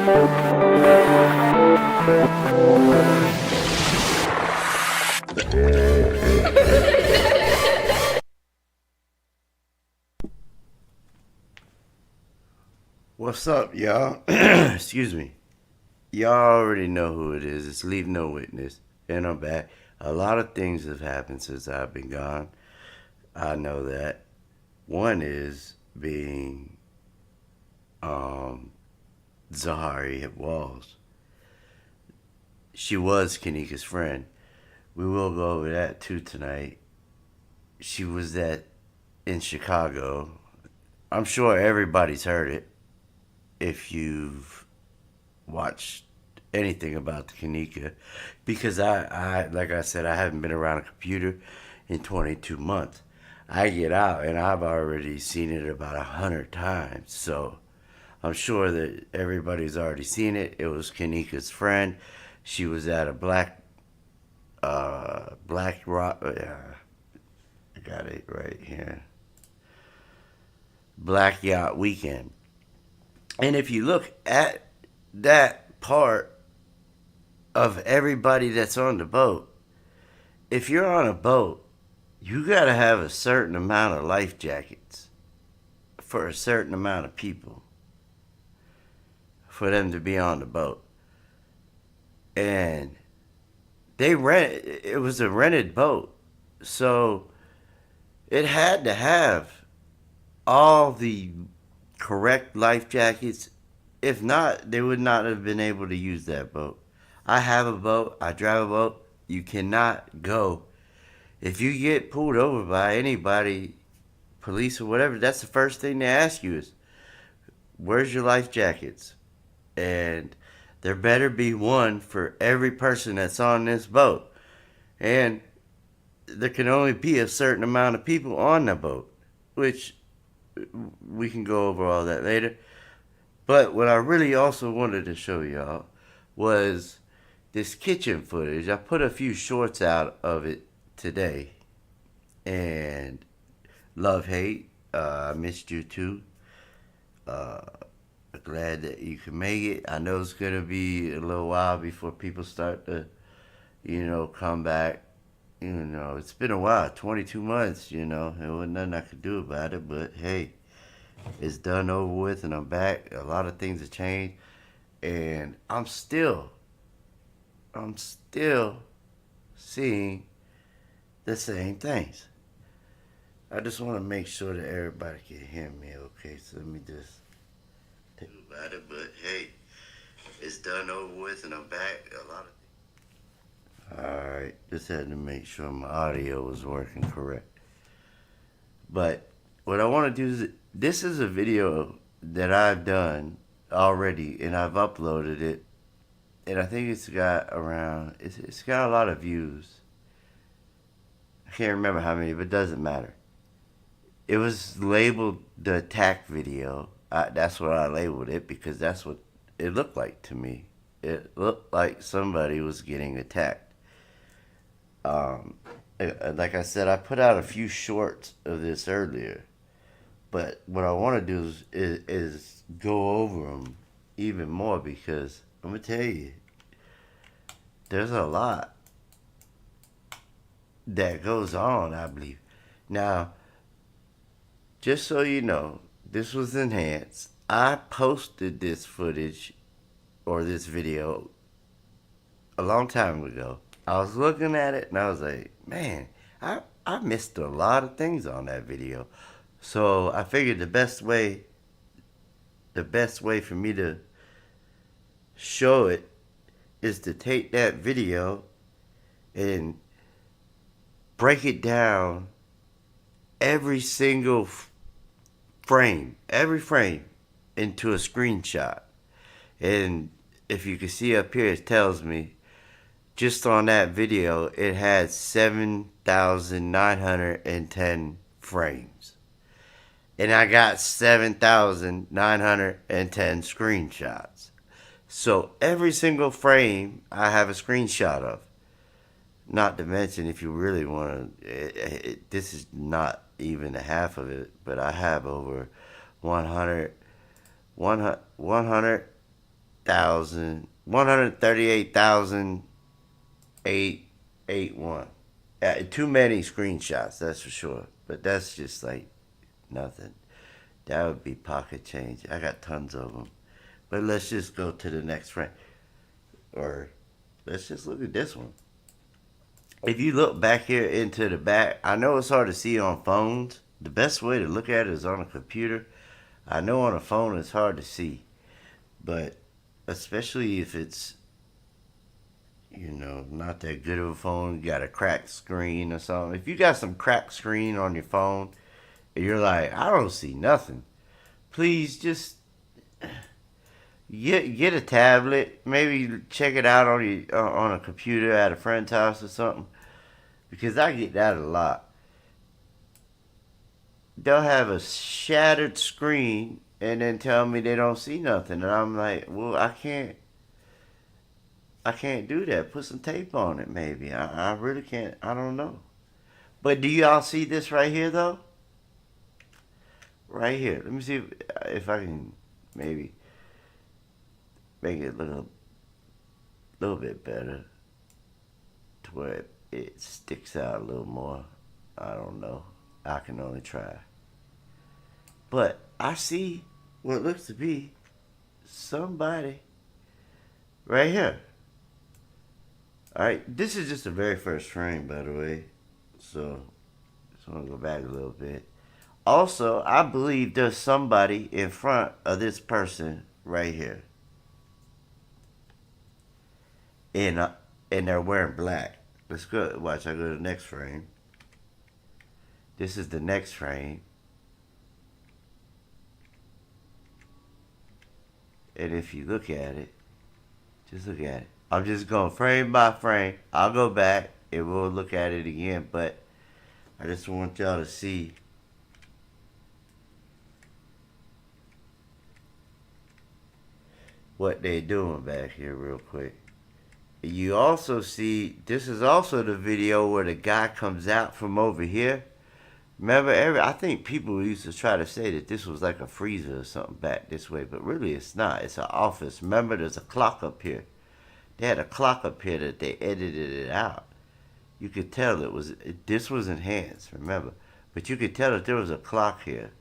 What's up, y'all? Excuse me. Y'all already know who it is. It's Leave No Witness. And I'm back. A lot of things have happened since I've been gone. I know that. One is being Zahrie Walls. She was Kenneka's friend. We will go over that too tonight. She was in Chicago. I'm sure everybody's heard it if you've watched anything about the Kenneka, because I like I said, I haven't been around a computer in 22 months. I get out and I've already seen it about 100 times, so I'm sure that everybody's already seen it. It was Kenneka's friend. She was at a black rock. I got it right here. Black Yacht Weekend. And if you look at that part of everybody that's on the boat, if you're on a boat, you got to have a certain amount of life jackets for a certain amount of people for them to be on the boat. And it was a rented boat, so it had to have all the correct life jackets. If not, they would not have been able to use that boat. I have a boat. I drive a boat. You cannot go. If you get pulled over by anybody, police or whatever, that's the first thing they ask you is, where's your life jackets? And there better be one for every person that's on this boat. And there can only be a certain amount of people on the boat, which we can go over all that later. But what I really also wanted to show y'all was this kitchen footage. I put a few shorts out of it today. And love, hate, I missed you too. Glad that you can make it. I know it's going to be a little while before people start to, come back. It's been a while, 22 months, there wasn't nothing I could do about it, but hey, it's done, over with, and I'm back. A lot of things have changed, and I'm still seeing the same things. I just want to make sure that everybody can hear me, okay? So let me just think about it, but hey, it's done, over with, and I'm back. A lot of Alright, just had to make sure my audio was working correct. But what I want to do is, this is a video that I've done already, and I've uploaded it, and I think it's got a lot of views. I can't remember how many, but it doesn't matter. It was labeled the attack video. That's what I labeled it, because that's what it looked like to me. It looked like somebody was getting attacked. Like I said, I put out a few shorts of this earlier, but what I want to do is go over them even more, because I'm gonna tell you, there's a lot that goes on, I believe. Now, just so you know, this was enhanced. I posted this footage or this video a long time ago. I was looking at it and I was like, man, I missed a lot of things on that video. So I figured the best way for me to show it is to take that video and break it down, every single every frame into a screenshot. And if you can see up here, it tells me just on that video, it had 7,910 frames. And I got 7,910 screenshots. So every single frame I have a screenshot of. Not to mention, if you really want to, this is not even a half of it, but I have over 100 thousand 138,881. Too many screenshots, that's for sure. But that's just like nothing. That would be pocket change. I got tons of them. But let's just go to the next frame. Or let's just look at this one. If you look back here into the back, I know it's hard to see on phones. The best way to look at it is on a computer. I know on a phone it's hard to see. But especially if it's, not that good of a phone, you got a cracked screen or something. If you got some cracked screen on your phone and you're like, I don't see nothing, please just get a tablet. Maybe check it out on a computer at a friend's house or something. Because I get that a lot. They'll have a shattered screen and then tell me they don't see nothing, and I'm like, well, I can't do that. Put some tape on it, maybe. I really can't. I don't know. But do y'all see this right here, though? Right here. Let me see if I can maybe make it look a little bit better to where it sticks out a little more. I don't know. I can only try. But I see what looks to be somebody right here. Alright, this is just the very first frame, by the way. So, just want to go back a little bit. Also, I believe there's somebody in front of this person right here. And they're wearing black. Let's go. Watch, I go to the next frame. This is the next frame. And if you look at it, just look at it. I'm just going frame by frame. I'll go back and we'll look at it again. But I just want y'all to see what they're doing back here real quick. You also see, this is also the video where the guy comes out from over here. Remember, I think people used to try to say that this was like a freezer or something back this way, but really it's not. It's an office. Remember, there's a clock up here. They had a clock up here that they edited it out. You could tell this was enhanced, remember. But you could tell that there was a clock here.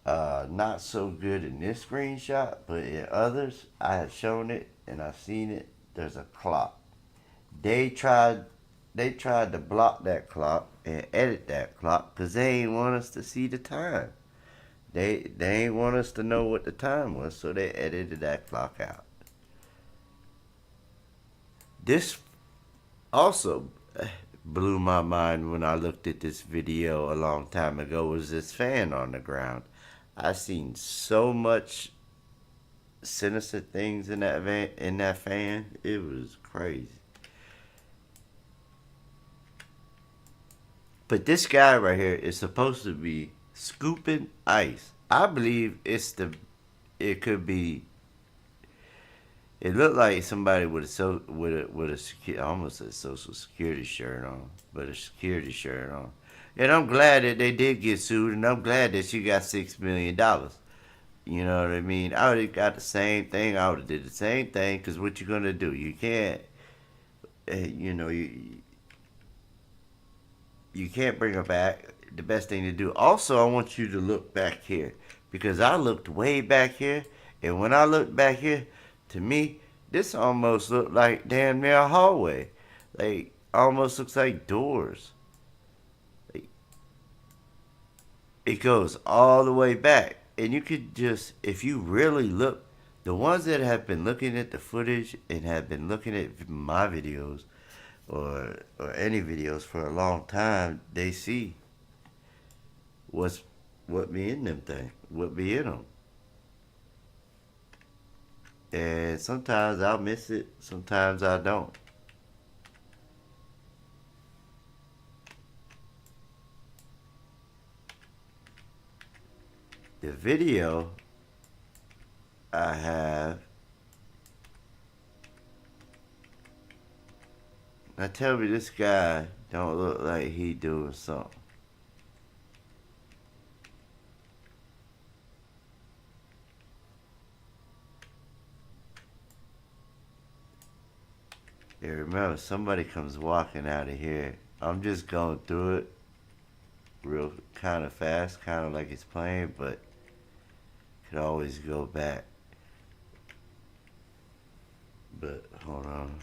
Not so good in this screenshot, but in others, I have shown it and I've seen it. There's a clock. They tried to block that clock and edit that clock because they ain't want us to see the time. They ain't want us to know what the time was, so they edited that clock out. This also blew my mind when I looked at this video a long time ago. Was this fan on the ground? I seen so much sinister things in that fan. It was crazy. But this guy right here is supposed to be scooping ice. I believe it could be. It looked like somebody with almost a social security shirt on, but a security shirt on. And I'm glad that they did get sued, and I'm glad that she got $6 million. You know what I mean? I would have got the same thing. I would have did the same thing. Because what you gonna do? You can't. You can't bring her back. The best thing to do. Also, I want you to look back here because I looked way back here, and when I looked back here, to me, this almost looked like damn near a hallway. Like almost looks like doors. Like, it goes all the way back, and you could just, if you really look, the ones that have been looking at the footage and have been looking at my videos or any videos for a long time, they see what be in them things, what be in them. And sometimes I'll miss it, sometimes I don't. The video I have, now tell me this guy don't look like he doing something. Yeah, remember, somebody comes walking out of here. I'm just going through it real kind of fast, kind of like it's playing, but could always go back. But hold on.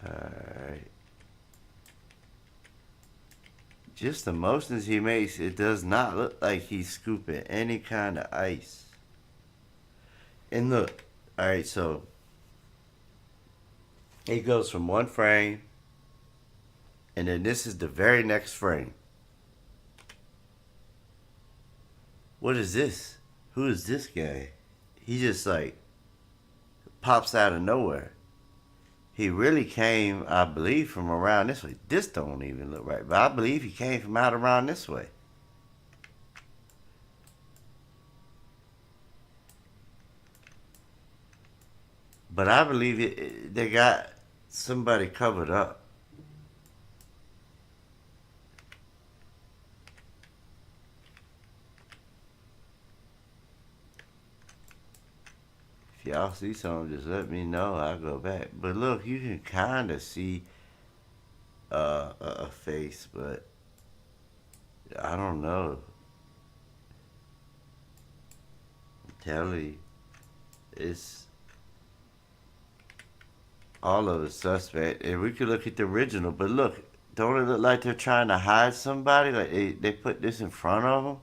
Alright. Just the motions he makes, it does not look like he's scooping any kind of ice. And look, alright, so it goes from one frame, and then this is the very next frame. What is this? Who is this guy? He just like pops out of nowhere. He really came, I believe, from around this way. This don't even look right, but I believe he came from out around this way. But I believe they got somebody covered up. If y'all see something, just let me know. I'll go back. But look, you can kind of see a face, but I don't know. I'm telling you, it's all of the suspect. And we could look at the original, but look, don't it look like they're trying to hide somebody? Like they put this in front of them?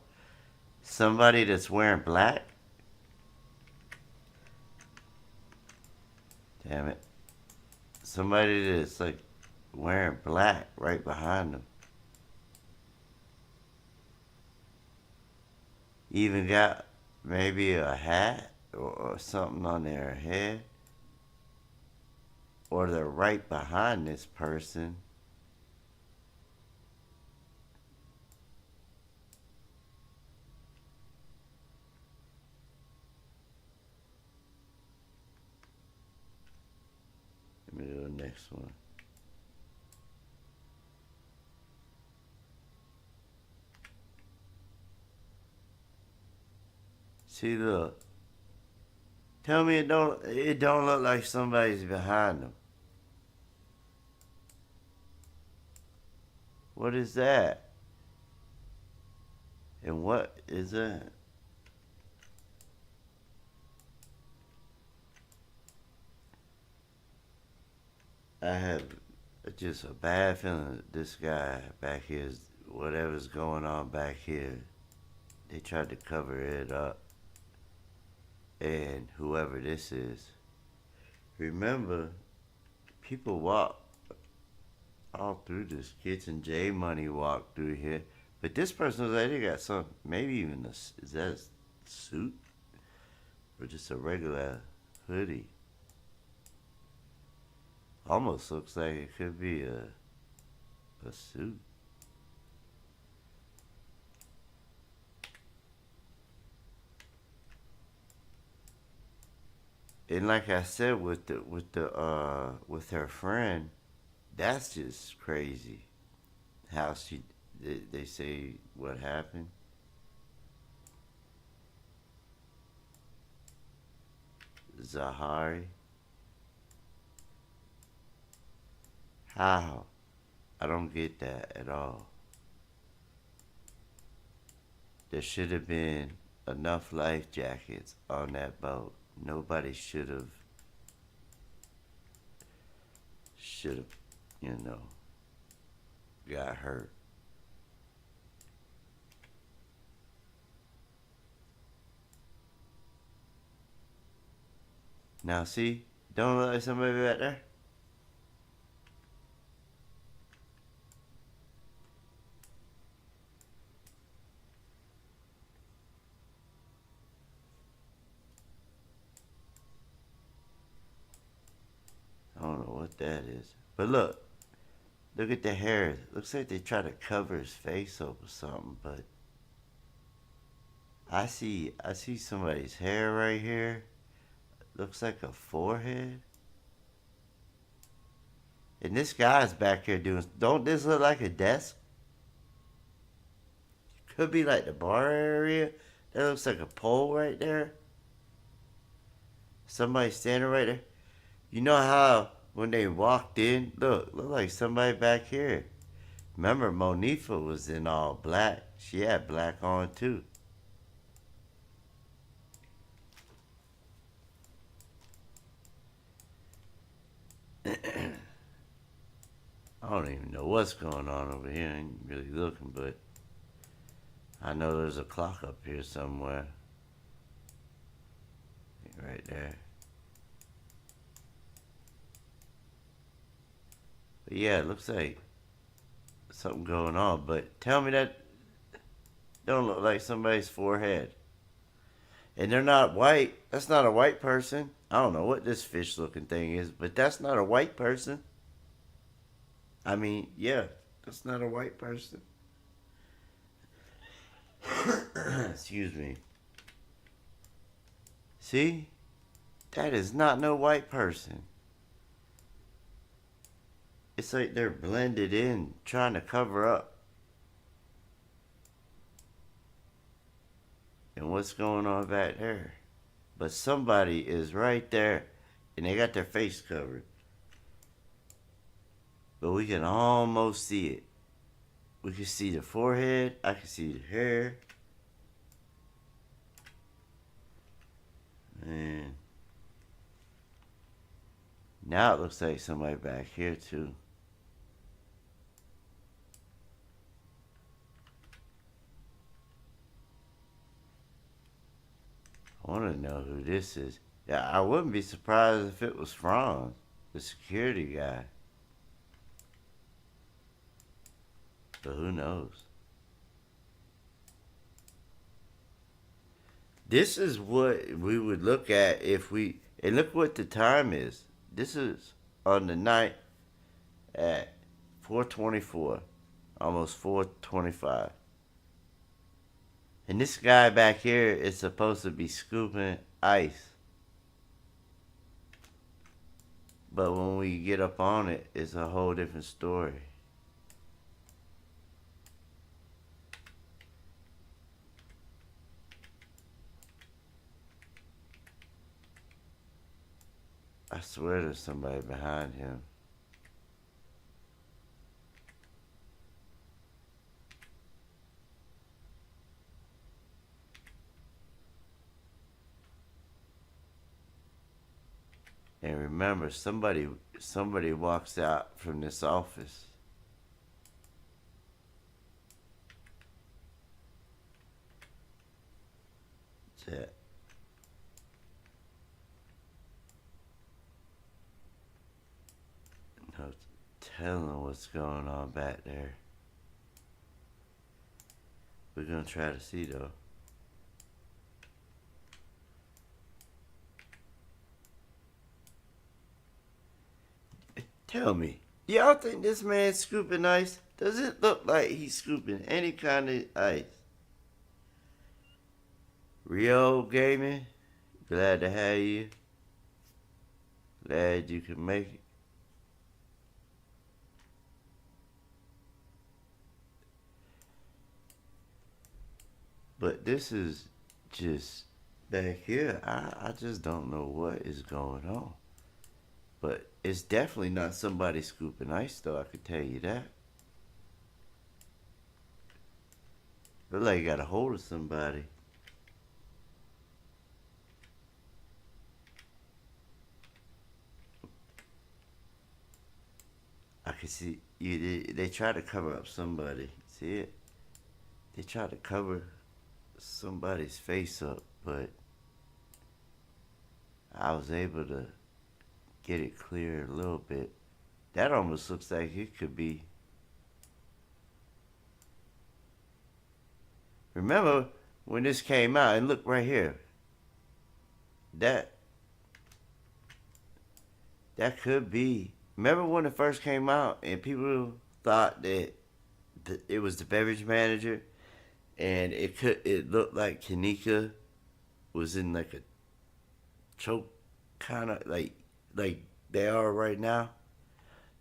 Somebody that's wearing black? Damn it. Somebody that's like wearing black right behind them. Even got maybe a hat or something on their head. Or they're right behind this person. Let me do the next one. See, look. Tell me it don't look like somebody's behind them. What is that? And what is that? I have just a bad feeling that this guy back here is whatever's going on back here. They tried to cover it up. And whoever this is, remember, people walk all through this kitchen. J Money walked through here. But this person was like, they got some, maybe even is that a suit? Or just a regular hoodie? Almost looks like it could be a suit. And like I said, with her friend, that's just crazy. How they say what happened. Zahrie, how? I don't get that at all. There should have been enough life jackets on that boat. Nobody should have, you know, got hurt. Now see, don't look like somebody back there. I don't know what that is. But look at the hair. Looks like they try to cover his face up or something, but I see somebody's hair right here. Looks like a forehead. And this guy's back here doing. Don't this look like a desk? Could be like the bar area. That looks like a pole right there. Somebody standing right there. You know how when they walked in, look like somebody back here. Remember, Monifa was in all black. She had black on too. I don't even know what's going on over here. I ain't really looking, but I know there's a clock up here somewhere. Right there. But yeah, it looks like something going on. But tell me that don't look like somebody's forehead. And they're not white. That's not a white person. I don't know what this fish looking thing is, but that's not a white person. I mean, yeah, that's not a white person. Excuse me. See? That is not no white person. It's like they're blended in, trying to cover up. And what's going on back there? But somebody is right there, and they got their face covered. But we can almost see it. We can see the forehead. I can see the hair. And now it looks like somebody back here too. I want to know who this is. Yeah, I wouldn't be surprised if it was Franz, the security guy. But who knows? This is what we would look at if we. And look what the time is. This is on the night at 4:24, almost 4:25. And this guy back here is supposed to be scooping ice. But when we get up on it, it's a whole different story. I swear there's somebody behind him. And remember, somebody walks out from this office. That no telling what's going on back there. We're gonna try to see though. Tell me, do y'all think this man's scooping ice? Does it look like he's scooping any kind of ice? Rio Gaming, glad to have you. Glad you can make it. But this is just back here. I just don't know what is going on. But it's definitely not somebody scooping ice, though. I could tell you that. Look like you got a hold of somebody. I can see you. They try to cover up somebody. See it? They try to cover somebody's face up, but I was able to get it clear a little bit. That almost looks like it could be. Remember when this came out? And look right here. That that could be. Remember when it first came out and people thought that it was the beverage manager, and it looked like Kenneka was in like a choke kind of like they are right now.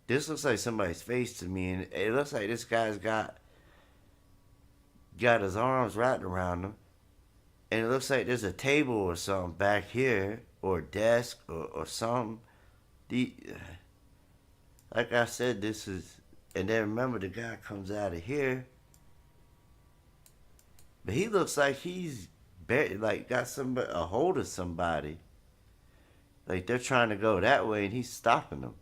This looks like somebody's face to me, and it looks like this guy's got his arms wrapped around him, and it looks like there's a table or something back here, or a desk, or something. The like I said, this is, and then remember the guy comes out of here, but he looks like he's like got a hold of somebody, like they're trying to go that way, and he's stopping them.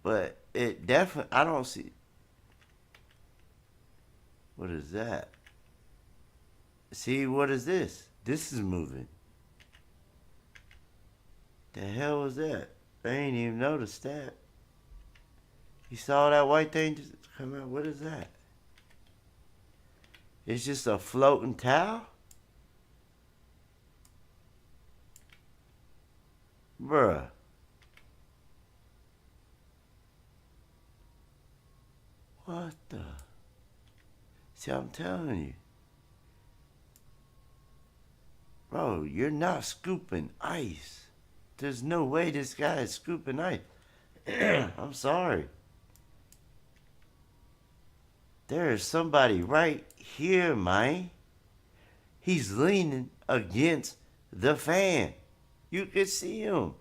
But it definitely, I don't see. What is that? See, what is this? This is moving. The hell was that? I ain't even noticed that. You saw that white thing just come out? What is that? It's just a floating towel? Bruh. What the? See, I'm telling you. Bro, you're not scooping ice. There's no way this guy is scooping ice. I'm sorry. There is somebody right here, man. He's leaning against the fan. You can see him.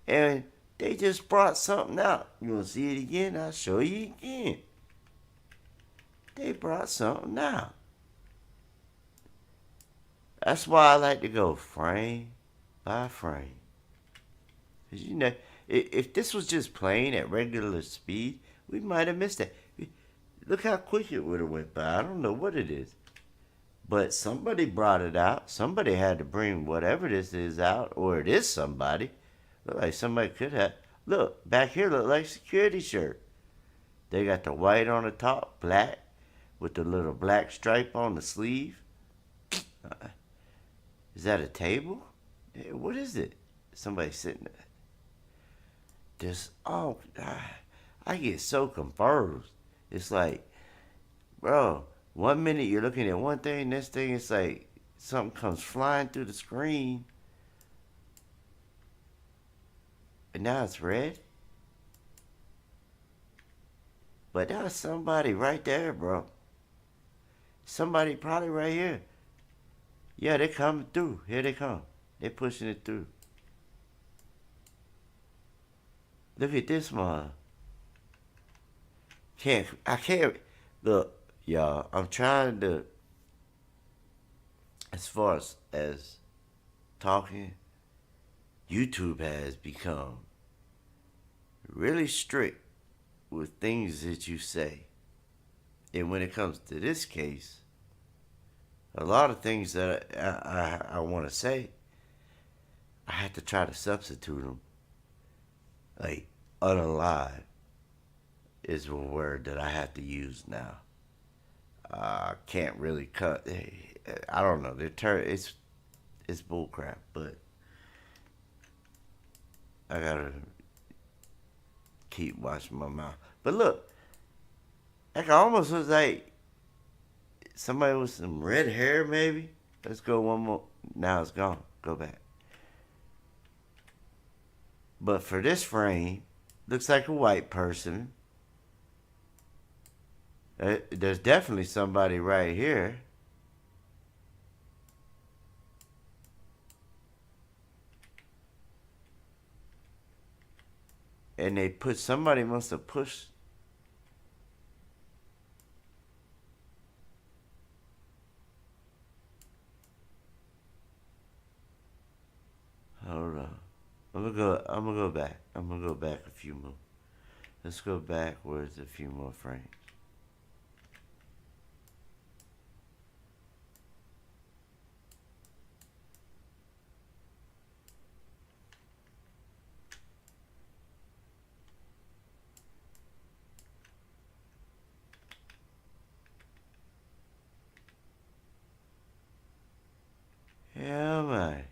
And they just brought something out. You want to see it again? I'll show you again. They brought something out. That's why I like to go frame by frame. Because, you know, if this was just playing at regular speed, we might have missed it. Look how quick it would have went by. I don't know what it is. But somebody brought it out. Somebody had to bring whatever this is out, or it is somebody. Look like somebody could have. Look, back here look like security shirt. They got the white on the top, black, with the little black stripe on the sleeve. Is that a table? What is it? Somebody sitting there. Just, oh, I get so confused. It's like, bro, 1 minute you're looking at one thing, next thing it's like something comes flying through the screen, and now it's red. But that's somebody right there, bro. Somebody probably right here. Yeah, they coming through. Here they come. They pushing it through. Look at this one. I can't look, y'all. I'm trying to, as far as talking, YouTube has become really strict with things that you say. And when it comes to this case, a lot of things that I want to say, I have to try to substitute them. Like, unalive is a word that I have to use now. I can't really cut. I don't know. It's bullcrap, but I gotta keep watching my mouth. But look, like I almost was like somebody with some red hair, maybe. Let's go one more. Now it's gone. Go back. But for this frame, looks like a white person. There's definitely somebody right here. And somebody must have pushed. Hold on. I'm gonna go back. I'm gonna go back a few more. Let's go backwards a few more frames. Yeah, man.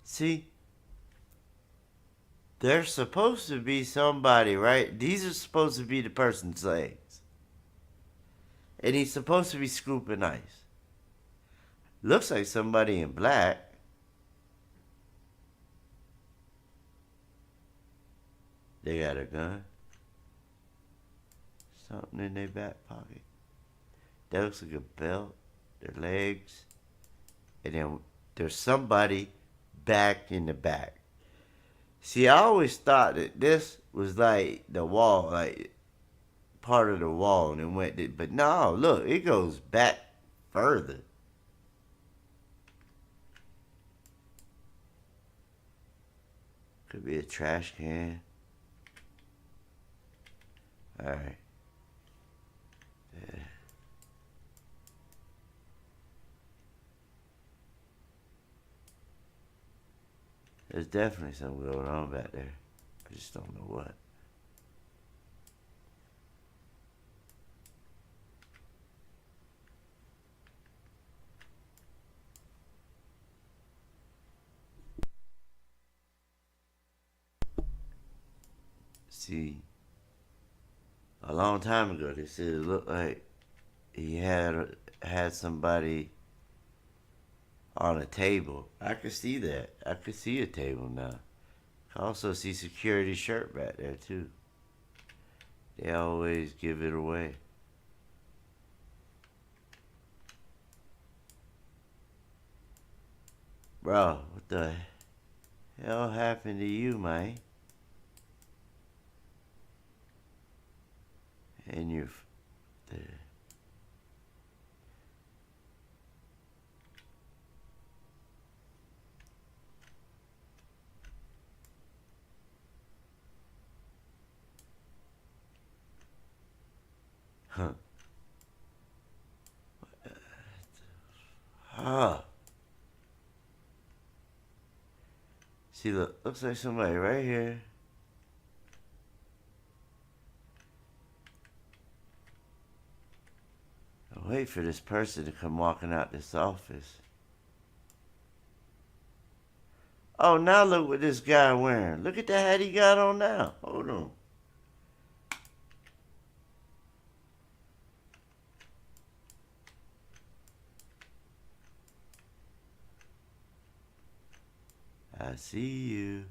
See, there's supposed to be somebody, right? These are supposed to be the person's legs. And he's supposed to be scooping ice. Looks like somebody in black. They got a gun. Something in their back pocket. That looks like a belt. Their legs. And then there's somebody back in the back. See, I always thought that this was like the wall, like part of the wall, and it went. But no, look, it goes back further. Could be a trash can. All right. Yeah. There's definitely something going on back there. I just don't know what. See, a long time ago, they said it looked like he had somebody on a table. I could see that. I could see a table now. I also see security shirt back there too. They always give it away. Bro, what the hell happened to you, man? And you're the huh. Huh. See, look, looks like somebody right here. I wait for this person to come walking out this office. Oh, now look what this guy wearing. Look at the hat he got on now. Hold on. I see you.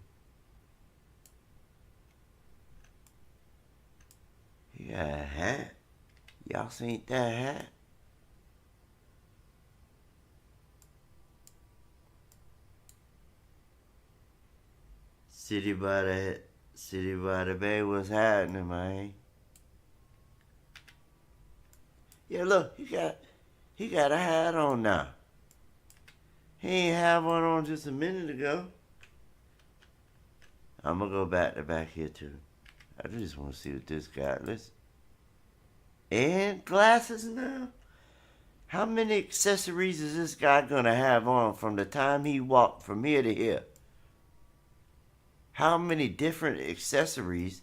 He got a hat. Y'all seen that hat? City by the Bay, what's happening, man? Yeah, look, he got a hat on now. He ain't have one on just a minute ago. I'm gonna go back to back here too. I just want to see what this guy. Listen, and glasses now. How many accessories is this guy gonna have on from the time he walked from here to here? How many different accessories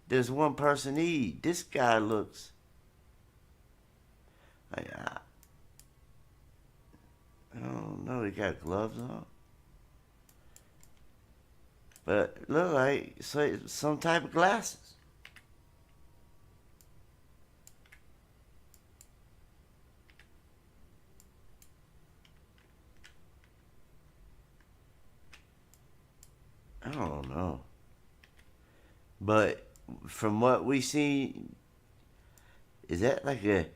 does one person need? This guy looks. I don't know. He got gloves on, but look like some type of glasses. I don't know, but from what we see, is that like a?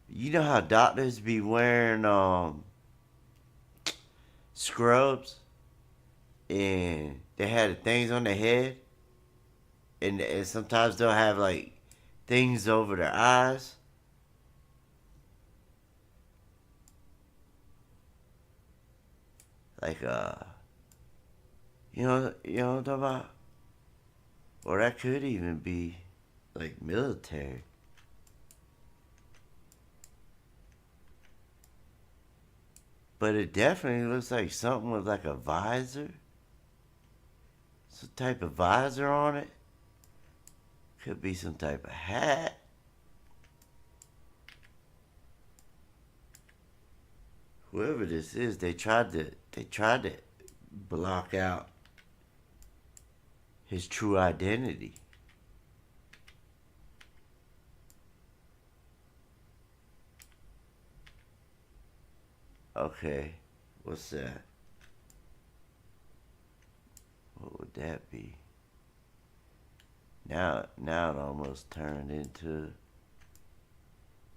You know how doctors be wearing scrubs and they had the things on their head, and sometimes they'll have like things over their eyes. Like you know what I'm talking about? Or that could even be like military. But it definitely looks like something with like a visor. Some type of visor on it. Could be some type of hat. Whoever this is, they tried to block out his true identity. Okay. What's that? What would that be? Now it almost turned into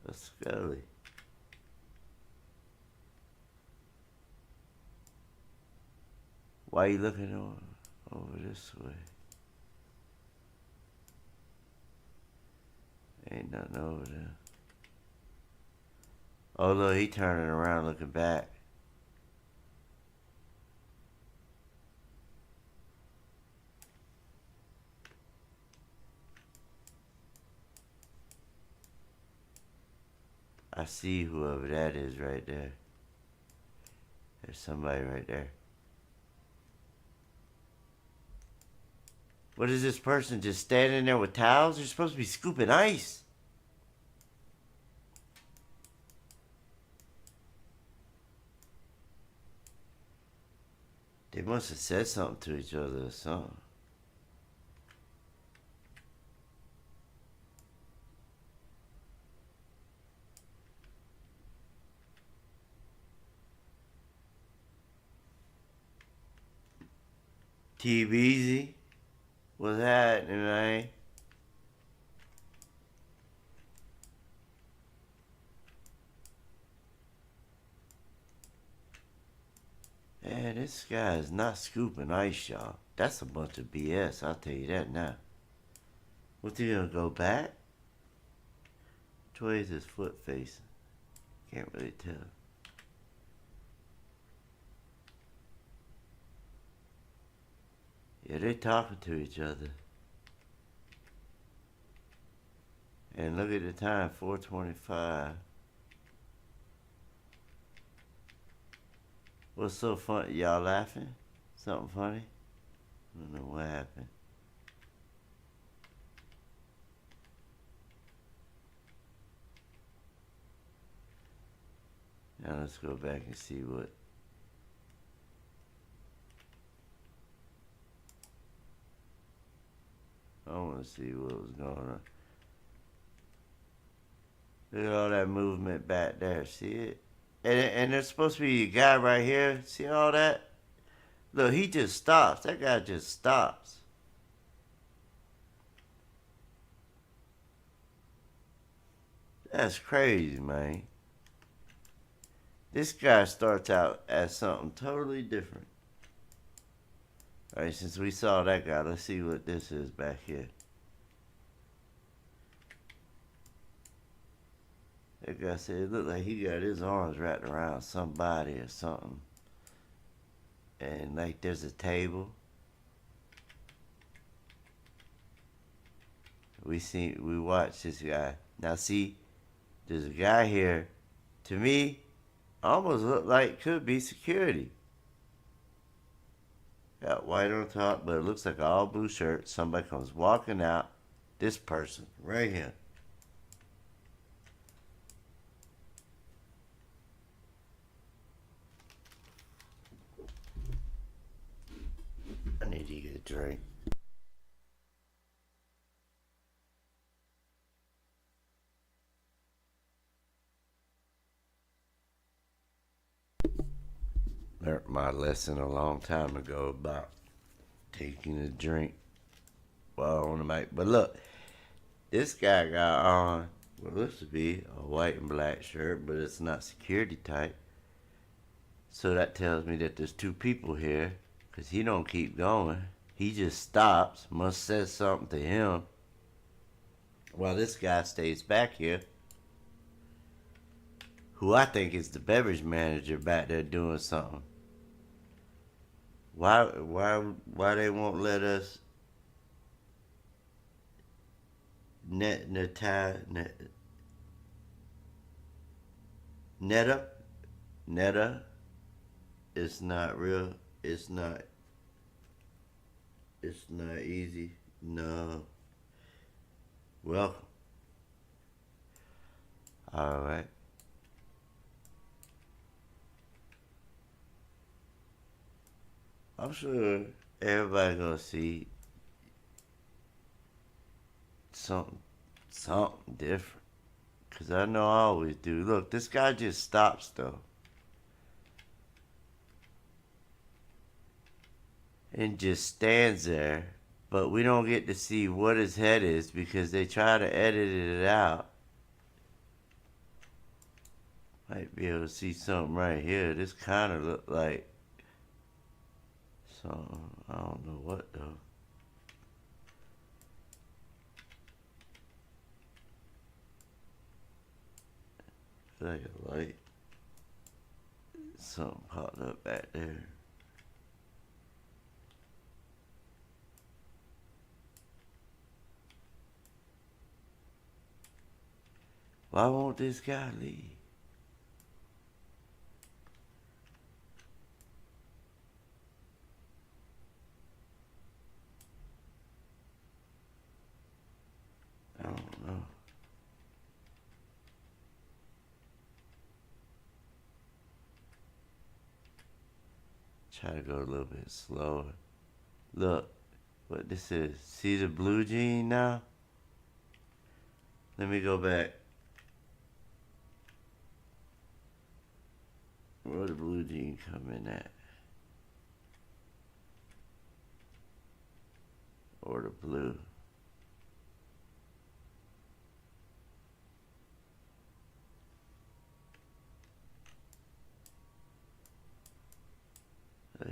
a Scully. Why you looking over this way? Ain't nothing over there. Oh look, he turning around looking back. I see whoever that is right there. There's somebody right there. What is this person just standing there with towels? They're supposed to be scooping ice. They must have said something to each other or something. T-Beezy, what's happening, man? Man, this guy is not scooping ice, y'all. That's a bunch of BS, I'll tell you that now. What's he gonna go back? Which way is his foot facing? Can't really tell. Yeah, they talking to each other. And look at the time, 4:25. What's so funny? Y'all laughing? Something funny? I don't know what happened. Now let's go back and see what. I want to see what was going on. Look at all that movement back there. See it? And there's supposed to be a guy right here. See all that? Look, he just stops. That guy just stops. That's crazy, man. This guy starts out as something totally different. Alright, since we saw that guy, let's see what this is back here. That guy said it looked like he got his arms wrapped around somebody or something. And like there's a table. We watched this guy. Now see, there's a guy here. To me, almost look like could be security. Got white on top, but it looks like an all blue shirt. Somebody comes walking out. This person right here. I need to get a drink. Learned my lesson a long time ago about taking a drink while on the mic. But look, this guy got on what looks to be a white and black shirt, but it's not security type. So that tells me that there's two people here, because he don't keep going. He just stops, must say something to him, while this guy stays back here, who I think is the beverage manager back there doing something. Why they won't let us netta? Netta? It's not real. It's not easy. No. Welcome. Alright. I'm sure everybody gonna see something different. Cause I know I always do. Look, this guy just stops though. and just stands there. But we don't get to see what his head is because they try to edit it out. Might be able to see something right here. This kind of look like something. I don't know what though. Like a light. Something popped up back there. Why won't this guy leave? I don't know. Try to go a little bit slower. Look, what this is. See the blue jean now? Let me go back. Where the blue jean come in at? Or the blue?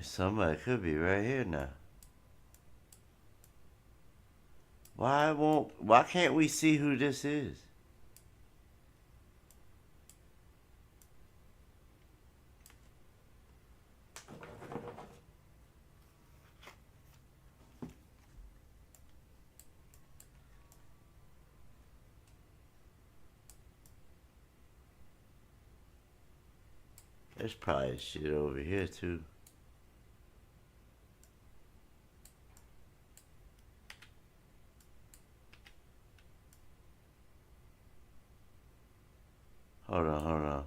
Somebody could be right here now. Why can't we see who this is? There's probably shit over here too. Hold on.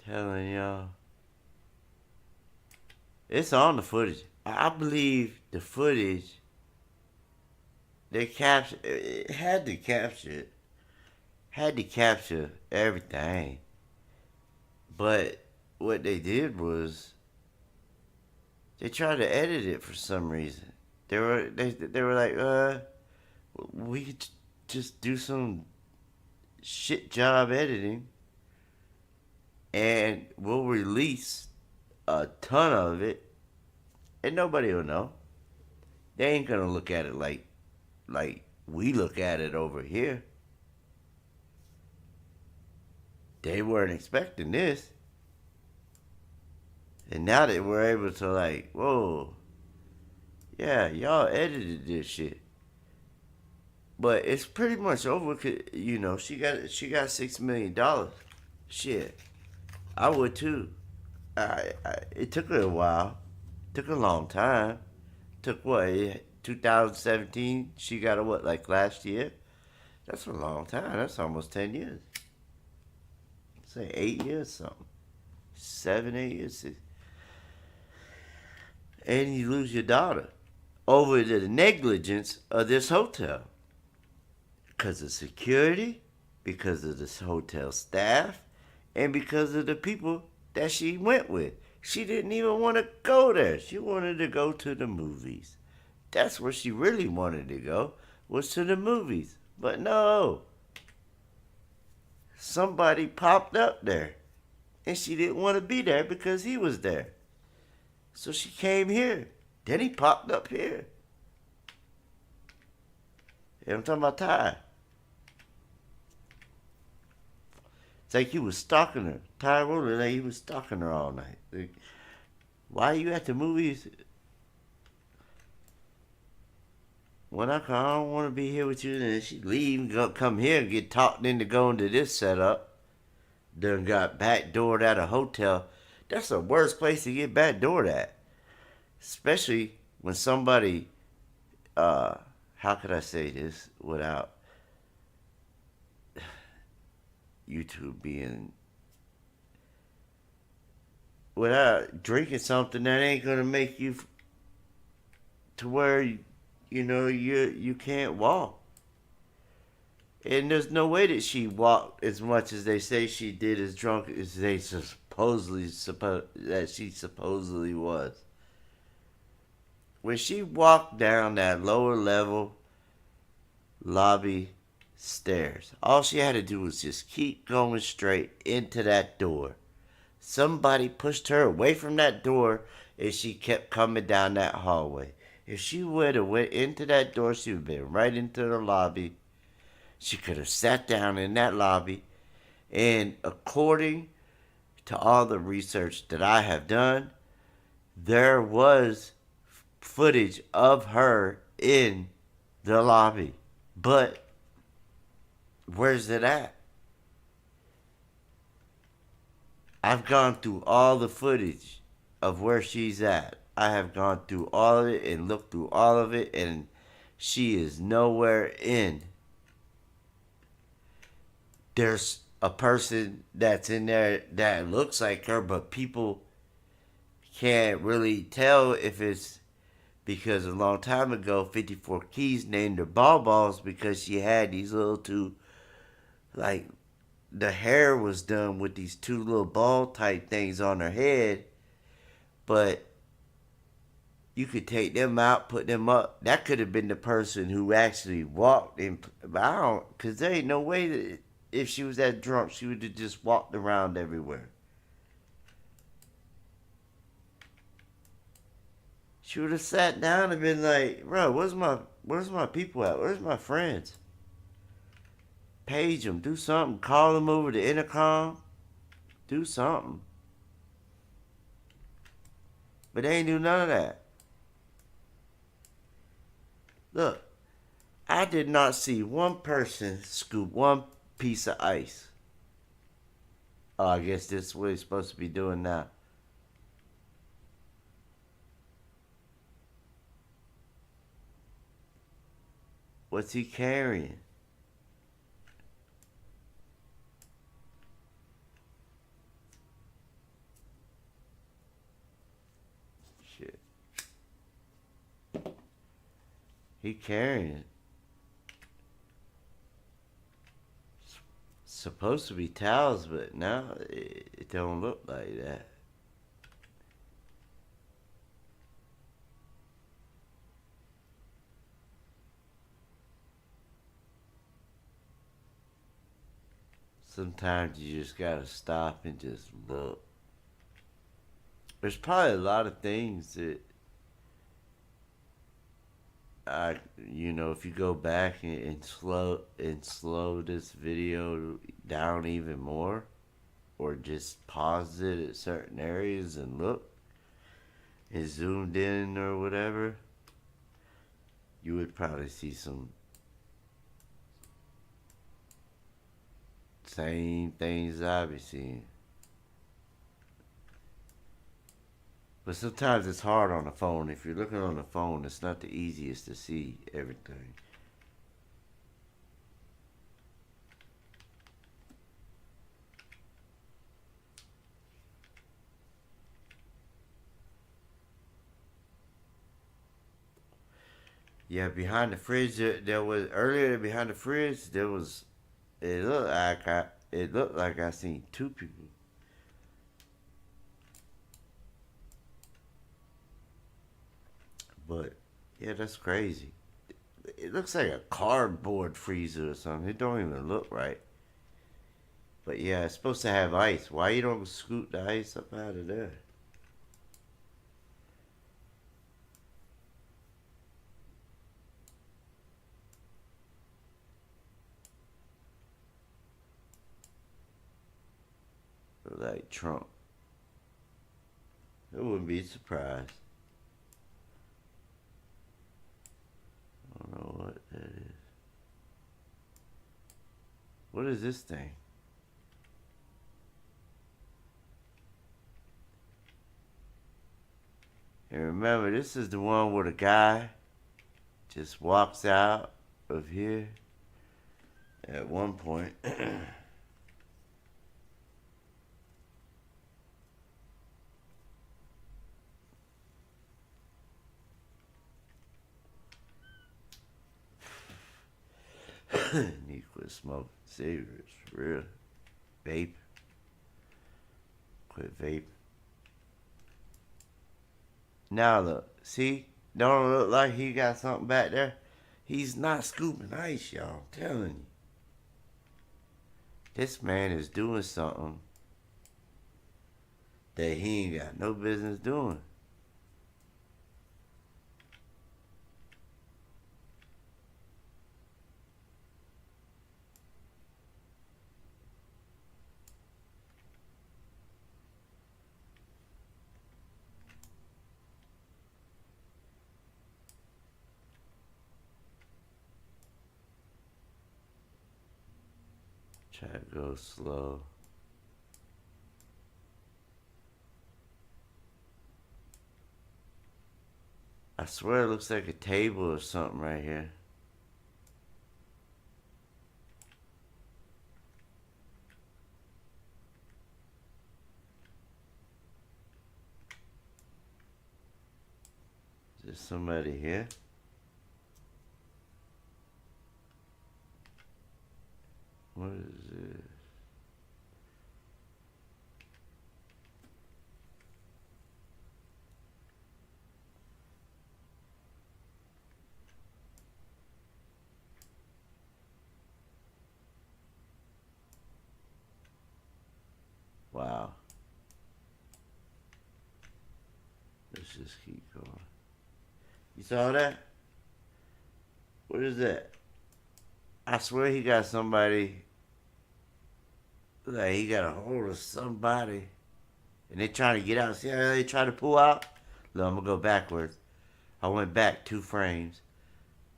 Telling y'all. It's on the footage. I believe the footage, they captured, it had to capture it. Had to capture everything. But what they did was they tried to edit it for some reason. They were like, we could just do some shit job editing and we'll release a ton of it and nobody will know. They ain't gonna look at it like we look at it over here. They weren't expecting this. And now that we're able to like, whoa, yeah, y'all edited this shit. But it's pretty much over. You know, she got $6 million. Shit, I would too. It took her a while. Took a long time. Took what? 2017. She got a what? Like last year. That's a long time. That's almost 10 years. Say 8 years something. 7, 8 years. 6. And you lose your daughter over the negligence of this hotel. Because of security, because of this hotel staff, and because of the people that she went with. She didn't even want to go there. She wanted to go to the movies. That's where she really wanted to go, was to the movies. But no. Somebody popped up there. And she didn't want to be there because he was there. So she came here. Then he popped up here. And I'm talking about Ty. It's like he was stalking her. Ty wrote it like he was stalking her all night. Like, why are you at the movies? When I don't want to be here with you, then she leave, come here and get talked into going to this setup. Done got backdoored at a hotel. That's the worst place to get backdoored at. Especially when somebody, how could I say this without YouTube being, without drinking something that ain't gonna make you to where you can't walk. And there's no way that she walked as much as they say she did, as drunk as they that she supposedly was. When she walked down that lower level lobby stairs, all she had to do was just keep going straight into that door. Somebody pushed her away from that door and she kept coming down that hallway. If she would have went into that door, she would have been right into the lobby. She could have sat down in that lobby. And according to all the research that I have done, there was footage of her in the lobby. But where's it at? I've gone through all the footage of where she's at. I have gone through all of it and looked through all of it, and she is nowhere in. There's a person that's in there that looks like her, but people can't really tell if it's because a long time ago, 54 Keys named her Ball Balls because she had these little two, like, the hair was done with these two little ball type things on her head, but you could take them out, put them up. That could have been the person who actually walked in. But I don't, because there ain't no way that if she was that drunk, she would have just walked around everywhere. She would have sat down and been like, bro, where's my people at? Where's my friends? Page them, do something, call them over the intercom, do something. But they ain't do none of that. Look, I did not see one person scoop one piece of ice. Oh, I guess this is what he's supposed to be doing now. What's he carrying? Shit. He carrying. Supposed to be towels, but now it don't look like that. Sometimes you just gotta stop and just look. There's probably a lot of things that if you go back and slow this video down even more, or just pause it at certain areas and look and zoomed in or whatever, you would probably see some same things I be seeing. But sometimes it's hard on the phone. If you're looking on the phone, it's not the easiest to see everything. Yeah, behind the fridge, there was earlier behind the fridge. There was it looked like I seen two people. But yeah, that's crazy. It looks like a cardboard freezer or something. It don't even look right. But yeah, it's supposed to have ice. Why you don't scoot the ice up out of there? Like Trump. I wouldn't be surprised. I don't know what that is. What is this thing? And remember, this is the one where the guy just walks out of here at one point. Need to quit smoking cigarettes, for real. Vape. Quit vape. Now look, see? Don't it look like he got something back there? He's not scooping ice, y'all. I'm telling you. This man is doing something that he ain't got no business doing. Try to go slow. I swear it looks like a table or something right here. Is there somebody here? What is this? Wow. Let's just keep going. You saw that? What is that? I swear he got somebody. Like he got a hold of somebody. And they trying to get out. See how they try to pull out? Look, I'm going to go backwards. I went back 2 frames.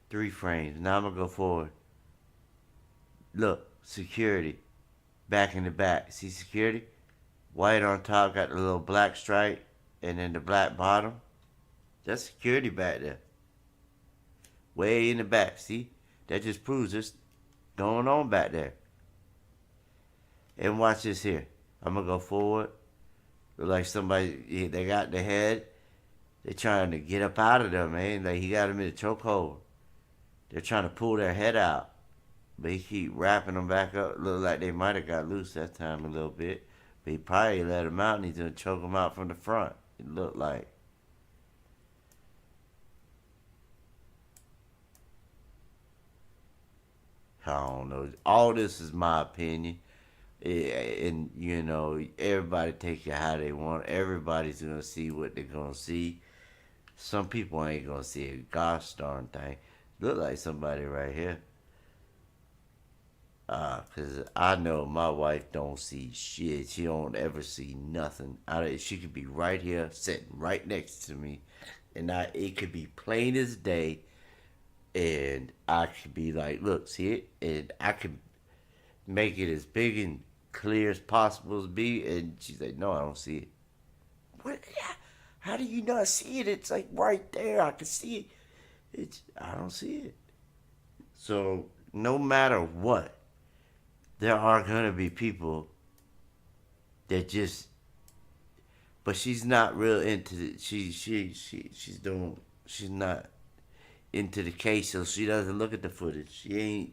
3 frames. Now I'm going to go forward. Look, security. Back in the back. See security? White on top, got the little black stripe. And then the black bottom. That's security back there. Way in the back. See? That just proves there's going on back there. And watch this here. I'm going to go forward. Look like somebody, they got the head. They're trying to get up out of there, man. Like he got them in a chokehold. They're trying to pull their head out. But he keep wrapping them back up. Look like they might have got loose that time a little bit. But he probably let them out and he's going to choke them out from the front. It looked like. I don't know. All this is my opinion. And, you know, everybody take it how they want. Everybody's going to see what they're going to see. Some people ain't going to see a gosh darn thing. Look like somebody right here. Cause I know my wife don't see shit. She don't ever see nothing. She could be right here, sitting right next to me, and it could be plain as day, and I could be like, "Look, see it," and I could make it as big and clear as possible as be, and she's like, "No, I don't see it." What? How do you not see it? It's like right there. I can see it. I don't see it. So no matter what, there are gonna be people that just, but she's not real into it. She's not into the case, so she doesn't look at the footage. She ain't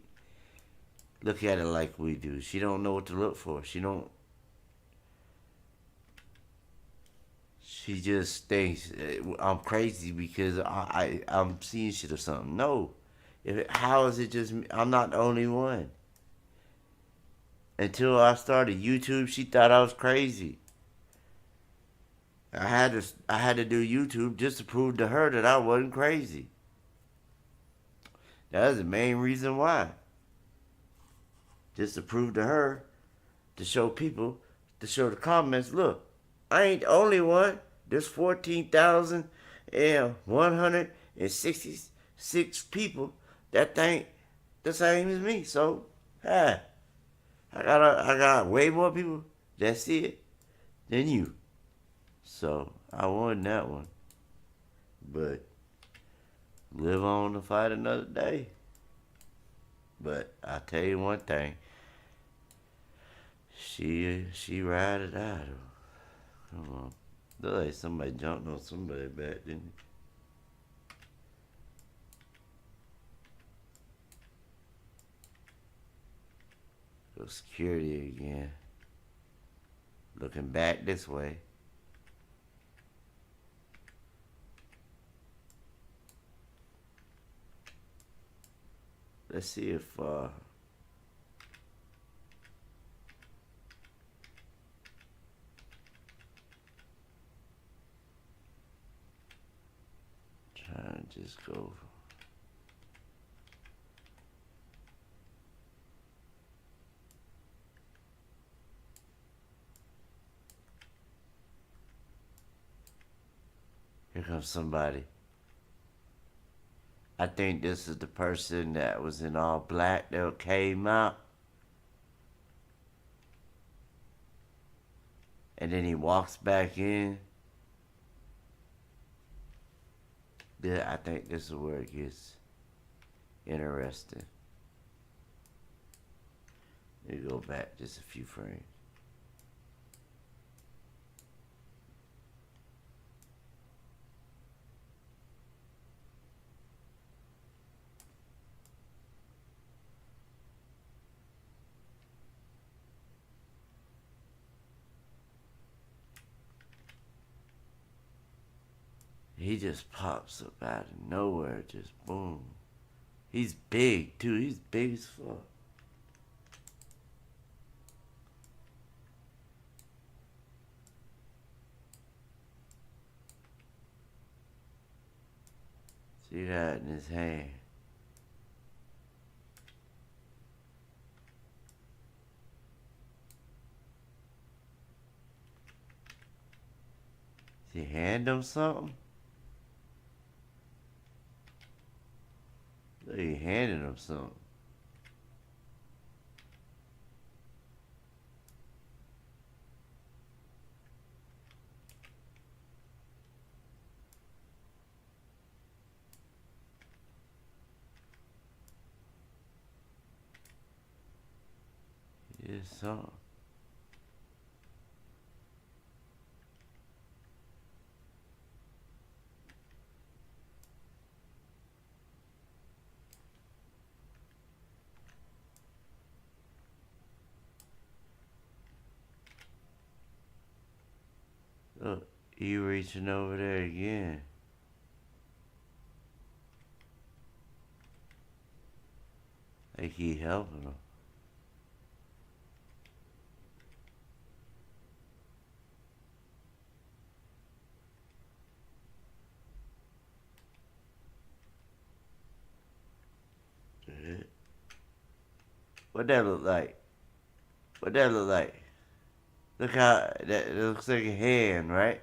look at it like we do. She don't know what to look for. She just thinks I'm crazy because I'm seeing shit or something. No, how is it just me? I'm not the only one. Until I started YouTube, she thought I was crazy. I had to do YouTube just to prove to her that I wasn't crazy. That's the main reason why. Just to prove to her, to show people, to show the comments, look, I ain't the only one. There's 14,166 people that think the same as me. So, hey, I got way more people that see it than you. So I won that one. But live on to fight another day. But I tell you one thing, she ride it out. Come on. Look like somebody jumped on somebody back, didn't security again. Looking back this way. Let's see if trying to just go. Here comes somebody. I think this is the person that was in all black that came out. And then he walks back in. I think this is where it gets interesting. Let me go back just a few frames. He just pops up out of nowhere, just boom. He's big too. He's big as fuck. See that in his hand. He hand him something? He handed him something. He did something. Look, he reaching over there again. Like he helping him. What that look like? What that look like? Look how that looks like a hand, right?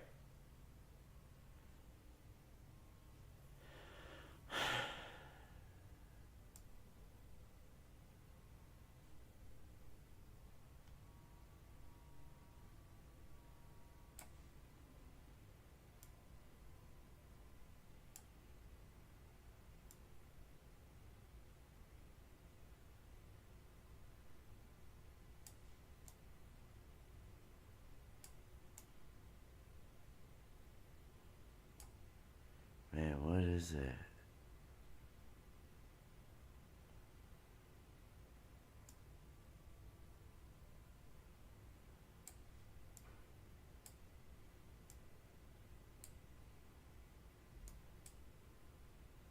Man, what is that?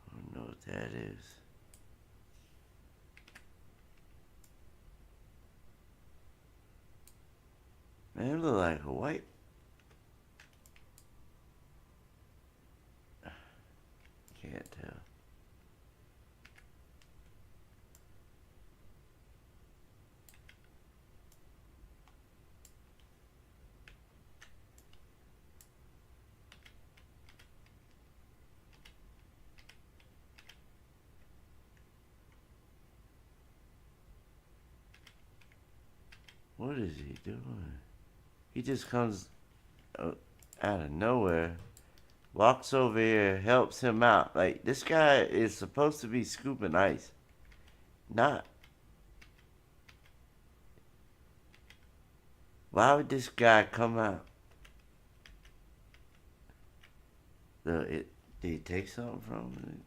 I don't know what that is. Man, it look like a white. Can't tell. What is he doing? He just comes out of nowhere, walks over here, helps him out. Like, this guy is supposed to be scooping ice. Not. Why would this guy come out? Did he take something from him?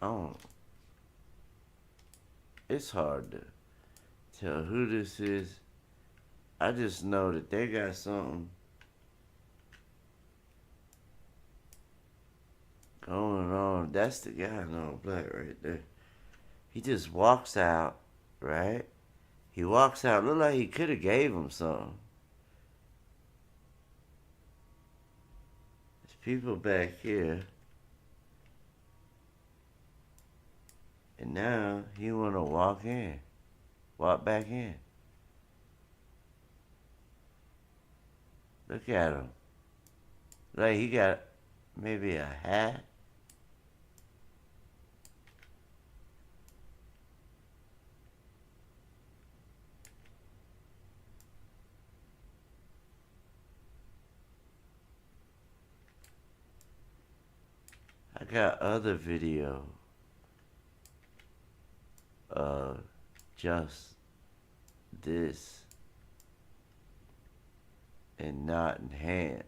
I don't. It's hard to tell who this is. I just know that they got something going on. That's the guy in all black right there. He just walks out, right? He walks out. Look like he could have gave him something. There's people back here. And now he wanna walk in. Walk back in. Look at him. Like he got maybe a hat. I got other video of just this and not in hand.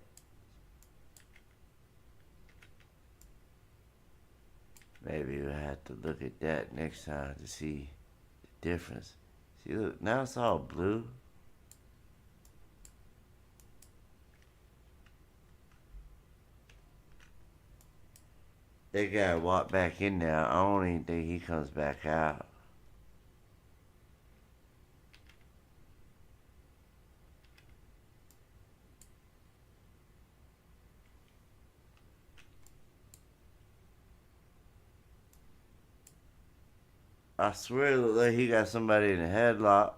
Maybe we'll have to look at that next time to see the difference. See, look, now it's all blue. That guy walked back in there. I don't even think he comes back out. I swear it looked like he got somebody in a headlock.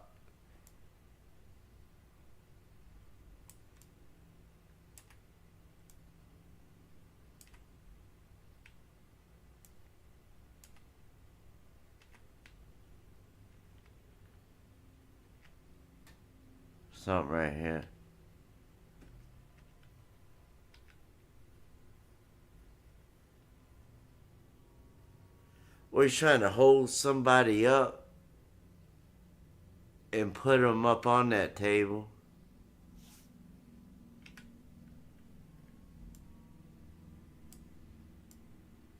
Something right here. Or he's trying to hold somebody up and put them up on that table.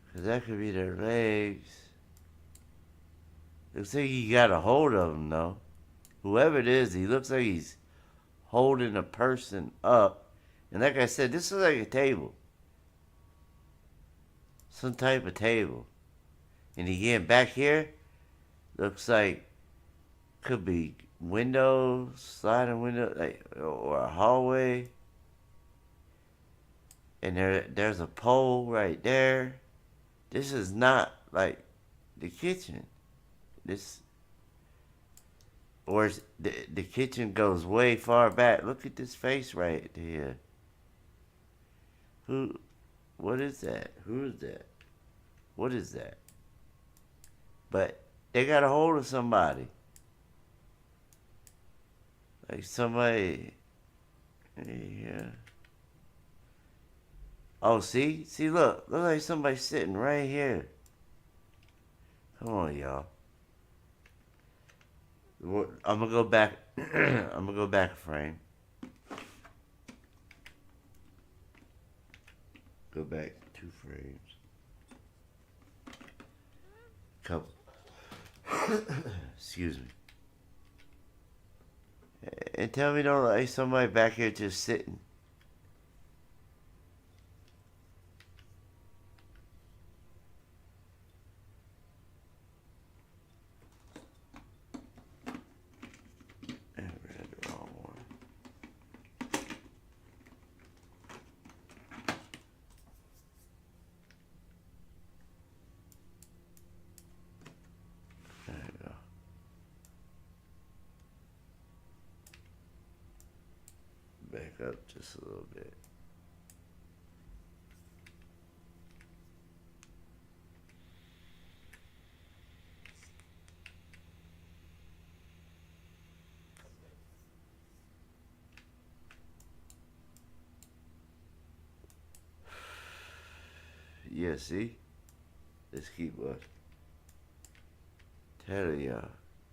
Because that could be their legs. Looks like he got a hold of them, though. Whoever it is, he looks like he's holding a person up. And like I said, this is like a table. Some type of table. And again, back here, looks like could be windows, sliding window, like, or a hallway. And there's a pole right there. This is not like the kitchen. This, or the kitchen goes way far back. Look at this face right here. Who? What is that? Who is that? What is that? But they got a hold of somebody. Like somebody. Yeah. Oh, see? See, look. Look like somebody sitting right here. Come on, y'all. I'm gonna go back. I'm gonna go back a frame. Go back 2 frames. Couple. Excuse me. And tell me don't like somebody back here just sitting. I read the wrong one. There you go. Back up just a little bit. Yeah, see? Let's keep watching. Tell y'all,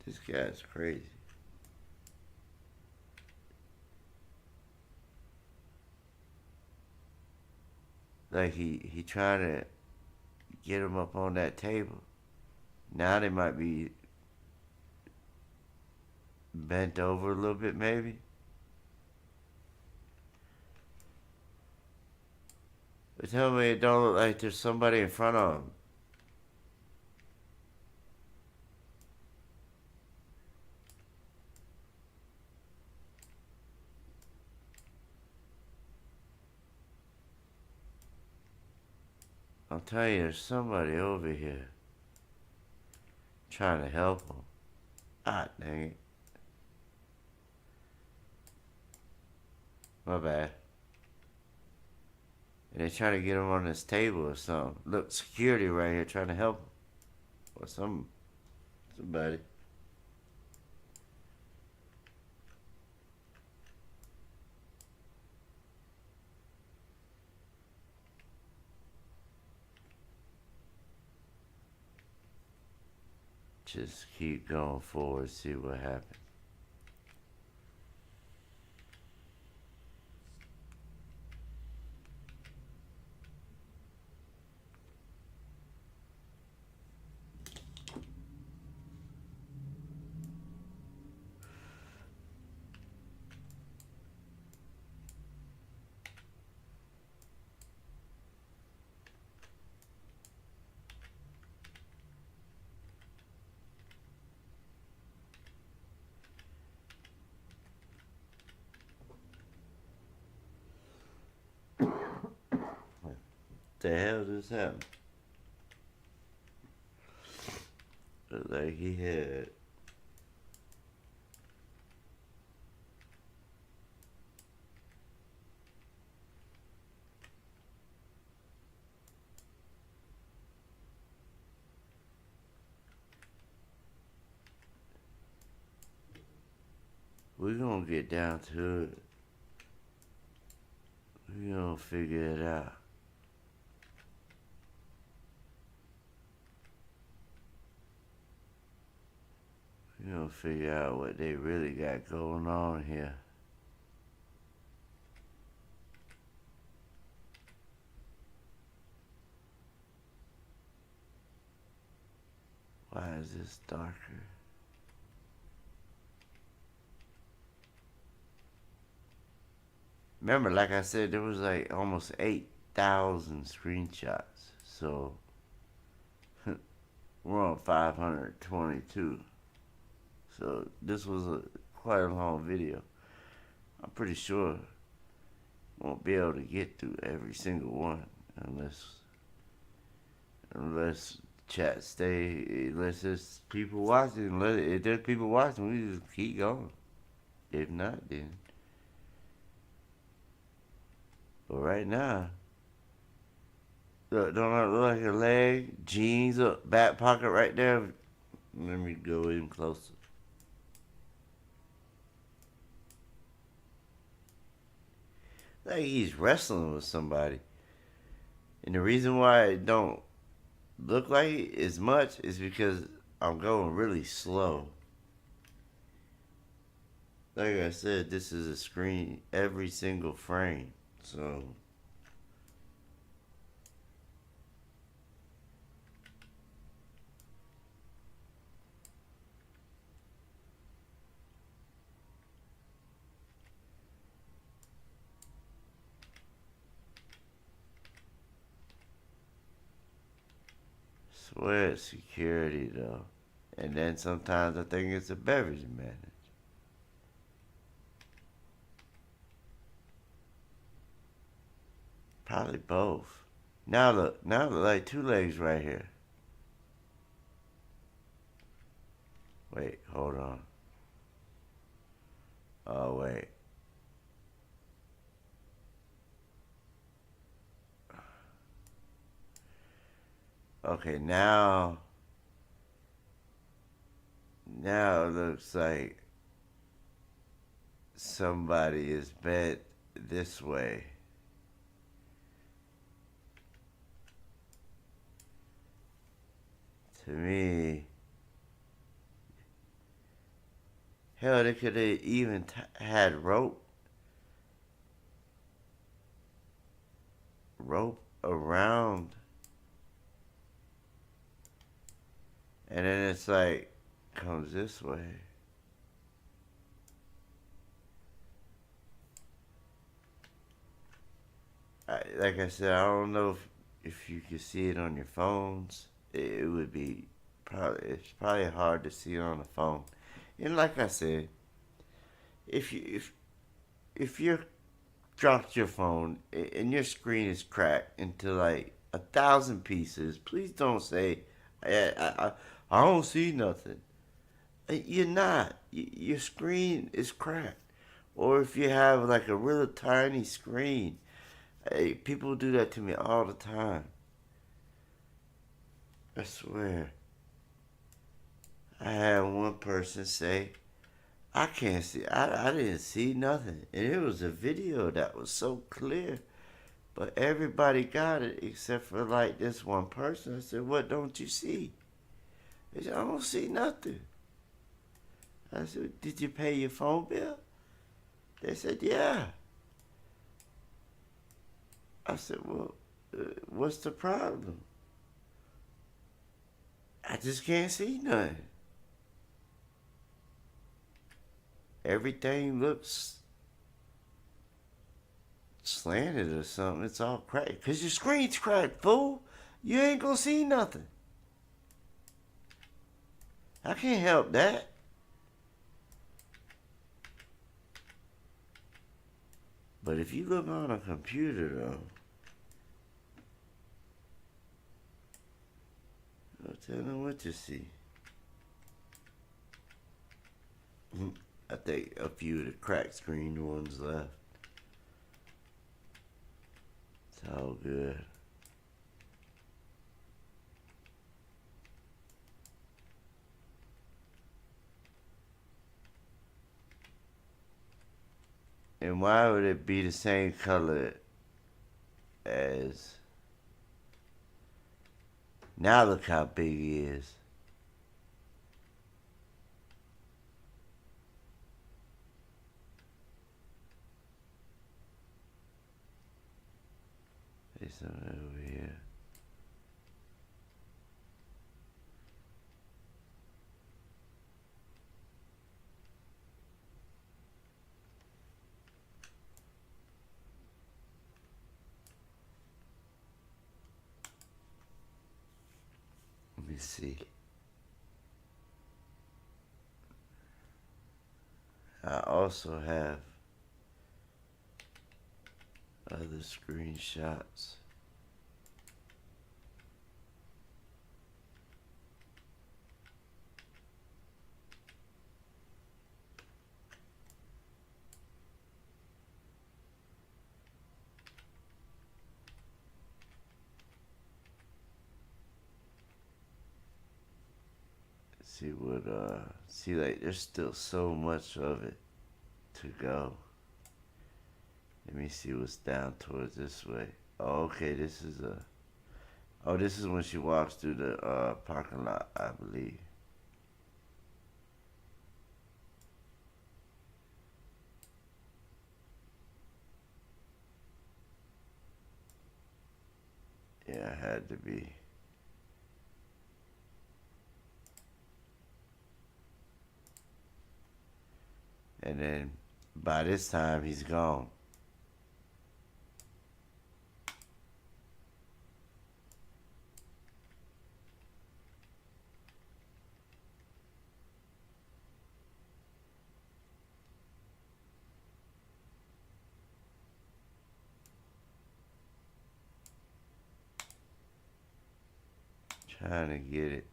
this guy's crazy. Like he trying to get them up on that table. Now they might be bent over a little bit, maybe. But tell me it don't look like there's somebody in front of them. I'll tell you, there's somebody over here trying to help them. Ah, dang it. My bad. And they're trying to get him on this table or something. Look, security right here trying to help him. Or somebody. Just keep going forward, see what happens. What the hell just happened? Looked like he had. We're gonna get down to it. We're gonna figure it out. We're gonna figure out what they really got going on here. Why is this darker? Remember, like I said, there was like almost 8,000 screenshots. So we're on 522. So this was quite a long video. I'm pretty sure won't be able to get through every single one unless chat stay, unless there's people watching. If there's people watching, we just keep going. If not, then. But right now, don't that look like a leg? Jeans, back pocket right there. Let me go in closer. Like he's wrestling with somebody. And the reason why it don't look like it as much is because I'm going really slow. Like I said, this is a screen every single frame. So swear it's security though. And then sometimes I think it's a beverage manager. Probably both. Now look like two legs right here. Wait, hold on. Oh wait. Okay, now it looks like somebody is bent this way. To me, hell, they could have even had rope around And then it's like, comes this way. Like I said, I don't know if you can see it on your phones. It would be it's probably hard to see it on the phone. And like I said, if you if you dropped your phone and your screen is cracked into like 1,000 pieces, please don't say, I don't see nothing. You're not. Your screen is cracked. Or if you have like a really tiny screen, hey, people do that to me all the time. I swear. I had one person say, I can't see, I didn't see nothing. And it was a video that was so clear. But everybody got it except for like this one person. I said, what don't you see? They said, I don't see nothing. I said, did you pay your phone bill? They said, yeah. I said, well, what's the problem? I just can't see nothing. Everything looks slanted or something. It's all cracked. Because your screen's cracked, fool. You ain't gonna see nothing. I can't help that. But if you look on a computer, though, I'll tell them what you see. I think a few of the cracked screen ones left. It's all good. And why would it be the same color as... Now look how big he is. There's something over here. Let me see. I also have other screenshots. See what see, like there's still so much of it to go. Let me see what's down towards this way. Oh, okay, this is a... Oh, this is when she walks through the parking lot, I believe. Yeah, it had to be. And then by this time, he's gone. Trying to get it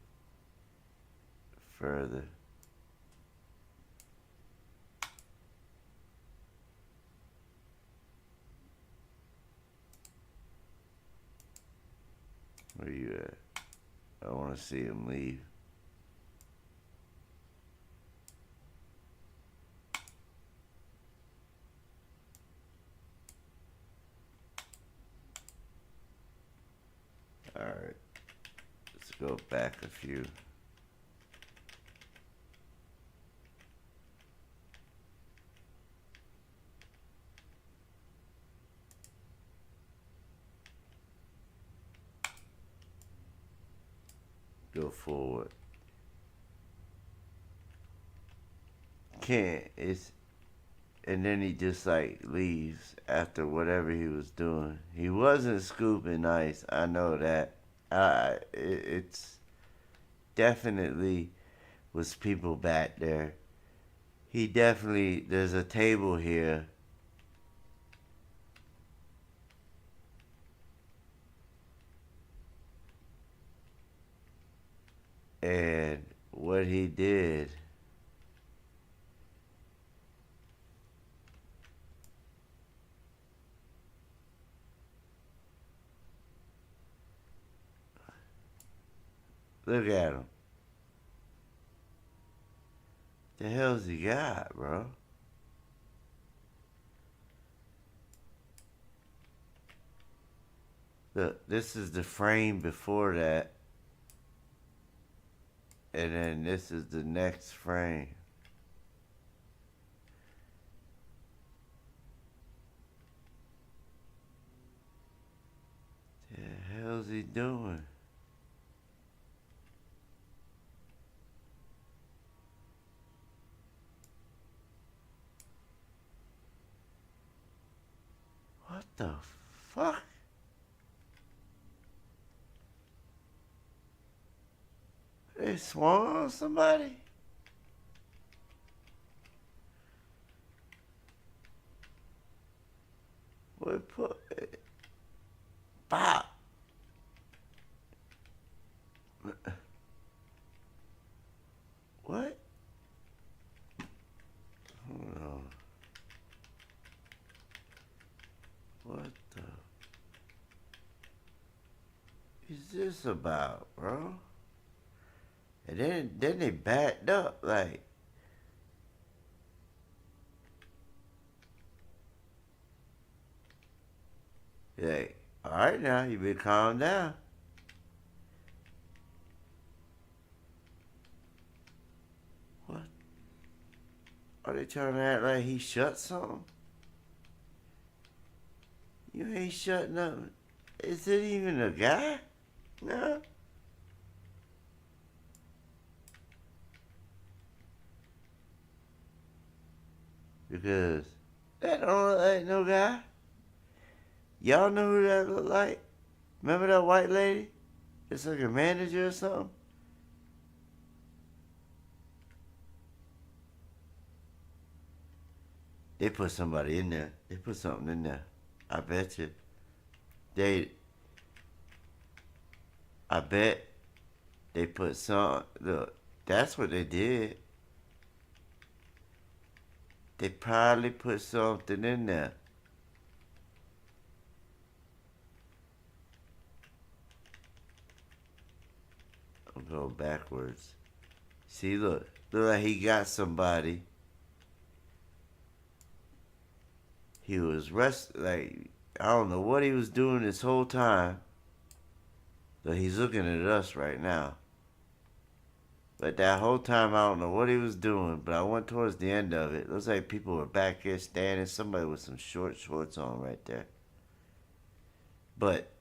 further. Where you at? I want to see him leave. Alright. Let's go back a few. Go forward. can't. It's and then he just like leaves after whatever he was doing. He wasn't scooping ice. I know that. It's definitely was people back there. He definitely. There's a table here. And what he did, look at him. The hell's he got, bro? Look, this is the frame before that, and then this is the next frame. The hell's he doing? What the fuck? They swung on somebody? What put it? Pop. What? Hold on. What the is this about, bro? And then they backed up like, all right now, you better calm down. What? Are they trying to act like he shut something? You ain't shut nothing. Is it even a guy? No. Because that don't look like no guy. Y'all know who that look like? Remember that white lady? It's like a manager or something. They put somebody in there. They put something in there. I bet you. They. I bet they put some. Look, that's what they did. They probably put something in there. I'll go backwards. See, look like he got somebody. He was like I don't know what he was doing this whole time. But he's looking at us right now. But that whole time I don't know what he was doing. But I went towards the end of it. Looks like people were back here standing. Somebody with some short shorts on right there. But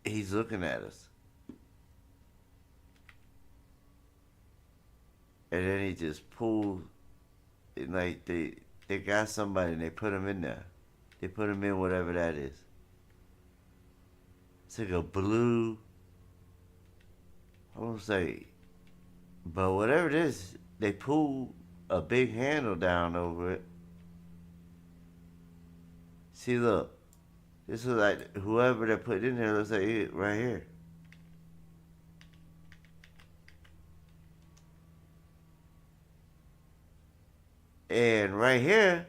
he's looking at us. And then he just pulled, like they got somebody and they put him in there. They put him in whatever that is. It's like a blue, I won't say, but whatever it is, they pulled a big handle down over it. See, look, this is like whoever they put in there looks like it right here. And right here,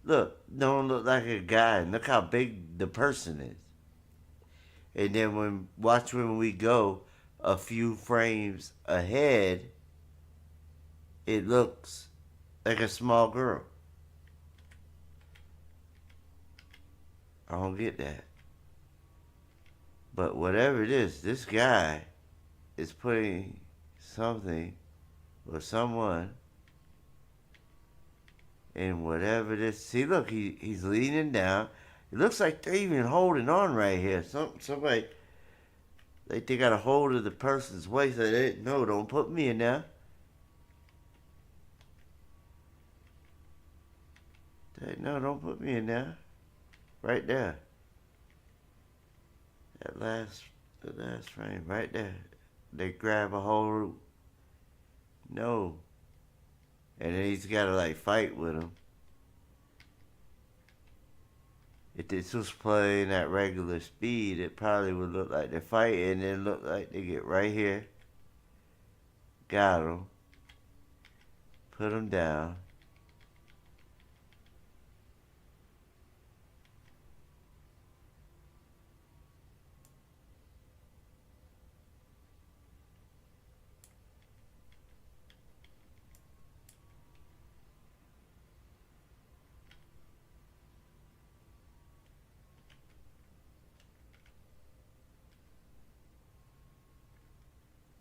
look, don't look like a guy. Look how big the person is. And then when we go a few frames ahead, it looks like a small girl. I don't get that. But whatever it is, this guy is putting something or someone in whatever this. See, look, he's leaning down. It looks like they're even holding on right here. Somebody. they got a hold of the person's waist. They no, don't put me in there. No, don't put me in there. Right there. That last, the last frame, right there. They grab a hold. No, and then he's got to like fight with him. If this was playing at regular speed, it probably would look like they're fighting, and then look like they get right here. Got him. Put him down.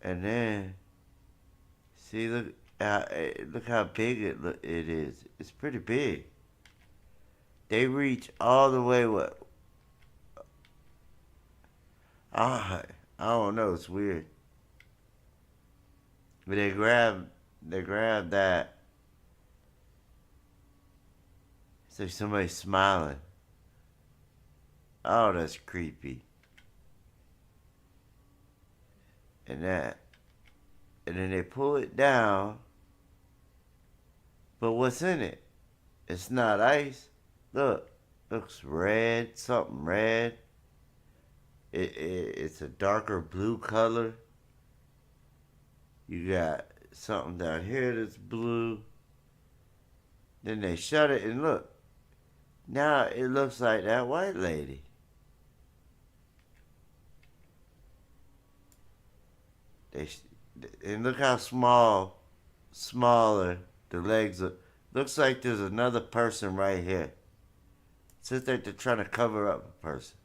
And then, see, look how big it is. It's pretty big. They reach all the way. What? I don't know. It's weird. But they grab that. It's like somebody smiling. Oh, that's creepy. And then they pull it down. But what's in it? It's not ice. Look, looks red, something red. It's a darker blue color. You got something down here that's blue. Then they shut it and look. Now it looks like that white lady. They and look how smaller the legs are. Looks like there's another person right here. It's just like they're trying to cover up a person.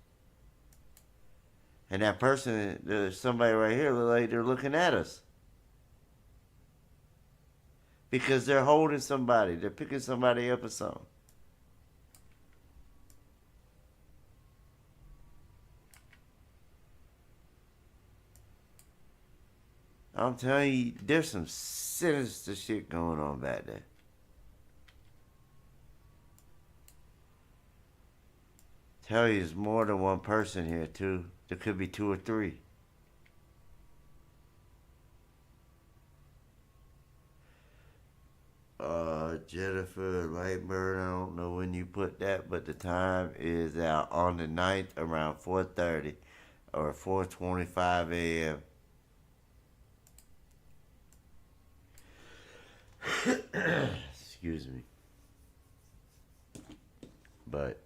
And that person, there's somebody right here, look like they're looking at us. Because they're holding somebody. They're picking somebody up or something. I'm telling you, there's some sinister shit going on back there. Tell you, there's more than one person here, too. There could be two or three. Jennifer Lightburn, I don't know when you put that, but the time is out on the 9th around 4:30 or 4:25 a.m. Excuse me. But